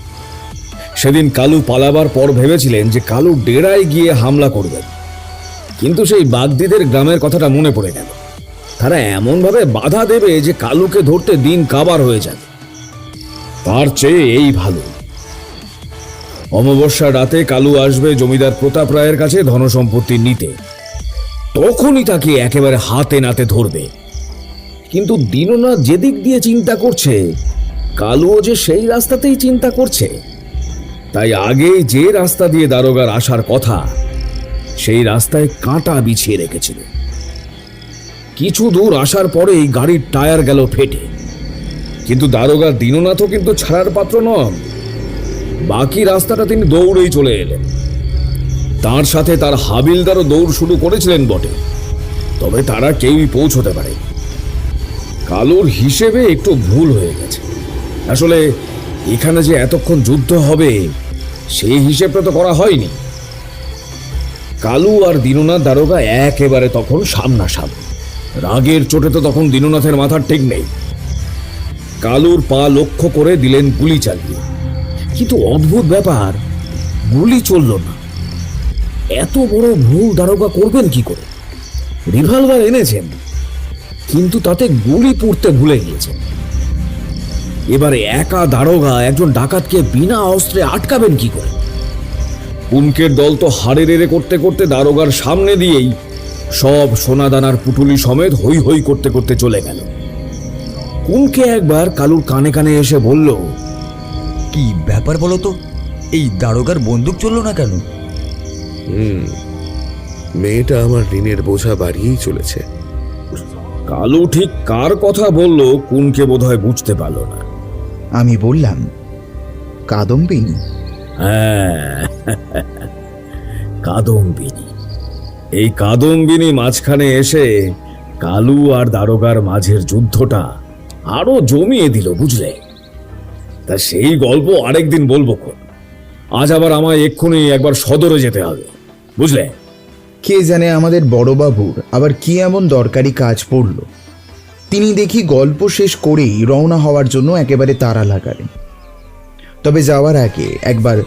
সেদিন কালু পালাবার পর ভেবেছিলেন যে কালু ডেরায় গিয়ে হামলা করবেন, কিন্তু সেই বাগদিদের গ্রামের কথাটা মনে পড়ে গেল। তারা এমনভাবে বাধা দেবে যে কালুকে ধরতে দিন কাবার হয়ে যাবে। তার চেয়ে এই ভালো, অমাবস্যার রাতে কালু আসবে জমিদার প্রতাপ রায়ের কাছে ধনসম্পত্তি নিতে, তখনই তাকে একেবারে হাতে নাতে ধরবে। কিন্তু দীননাথ যেদিক দিয়ে চিন্তা করছে, কালুও যে সেই রাস্তাতেই চিন্তা করছে। তাই আগে যে রাস্তা দিয়ে দারোগার আসার কথা, সেই রাস্তায় কাঁটা বিছিয়ে রেখেছিল। কিছু দূর আসার পরেই গাড়ির টায়ার গেল ফেটে। কিন্তু দারোগা দীননাথও কিন্তু ছাড়ার পাত্র নন। বাকি রাস্তাটা তিনি দৌড়েই চলে এলেন। তার সাথে তার হাবিলদারও দৌড় শুরু করেছিলেন বটে, তবে তারা কেউই পৌঁছতে পারে। কালুর হিসেবে একটু ভুল হয়ে গেছে। আসলে এখানে যে এতক্ষণ যুদ্ধ হবে সেই হিসেবটা তো করা হয়নি। কালু আর দীননাথ দারোগা একেবারে তখন সামনাসামনি। রাগের চোটে তো তখন দীননাথের মাথার ঠিক নেই। কালুর পা লক্ষ্য করে দিলেন গুলি চালিয়ে, কিন্তু অদ্ভুত ব্যাপার, গুলি চলল না। এত বড় ভুল দারোগা করবেন কি করে? রিভলভার এনেছেন, কিন্তু তাতে গুলি পুড়তে ভুলে গিয়েছেন। এবারে একা দারোগা একজন ডাকাতকে বিনা অস্ত্রে আটকাবেন কি করে? কুনকের দল তো হাড়ে রেড়ে করতে করতে দারোগার সামনে দিয়েই সব সোনাদানার পুটুলি সমেত হৈ হৈ করতে করতে চলে গেল। কুনকে একবার কালুর কানে কানে এসে বলল, কি ব্যাপার বলো তো, এই দারোগার বন্দুক চললো না কেন? মেয়েটা আমার ঋণের বোঝা বাড়িয়েই চলেছে। কালু ঠিক কার কথা বলল কুনকে বোধহয় বুঝতে পারল না। আমি বললাম, কাদম্বিনী। হ্যাঁ, কাদম্বিনী। এই কাদম্বিনী মাঝখানে এসে কালু আর দারোগার মাঝের যুদ্ধটা আরো জমিয়ে দিল, বুঝলে? তা সেই গল্প আরেকদিন বলবো। আজ আবার আমায় এক্ষুনি একবার সদরে যেতে হবে, বুঝলে? কে জানে আমাদের বড়বাবুর আবার কি এমন দরকারি কাজ পড়ল। তিনি দেখি গল্প শেষ করেই রওনা হওয়ার জন্য একেবারে তাড়া লাগালেন। তবে যাওয়ার আগে একবার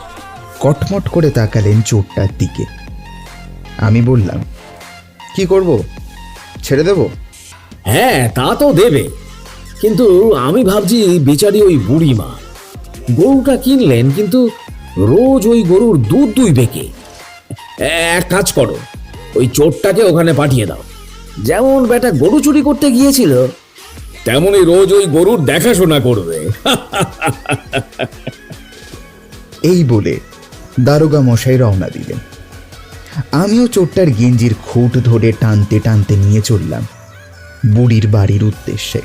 কটমট করে তাকালেন চোরটার দিকে। আমি বললাম, কি করব, ছেড়ে দেব? হ্যাঁ, তা তো দেবে, কিন্তু আমি ভাবছি বেচারি ওই বুড়িমা গরুটা কিনলেন, কিন্তু রোজ ওই গরুর দুধ দুইবে কে? এক কাজ করো, ওই চোরটাকে ওখানে পাঠিয়ে দাও। যেমন বেটা গরু চুরি করতে গিয়েছিল, তেমনই রোজ ওই গরুর দেখাশোনা করবে। এই বলে দারোগা মশাই রওনা দিলেন। আমিও চোরটার গেঞ্জির খুঁট ধরে টানতে টানতে নিয়ে চললাম বুড়ির বাড়ির উদ্দেশ্যে।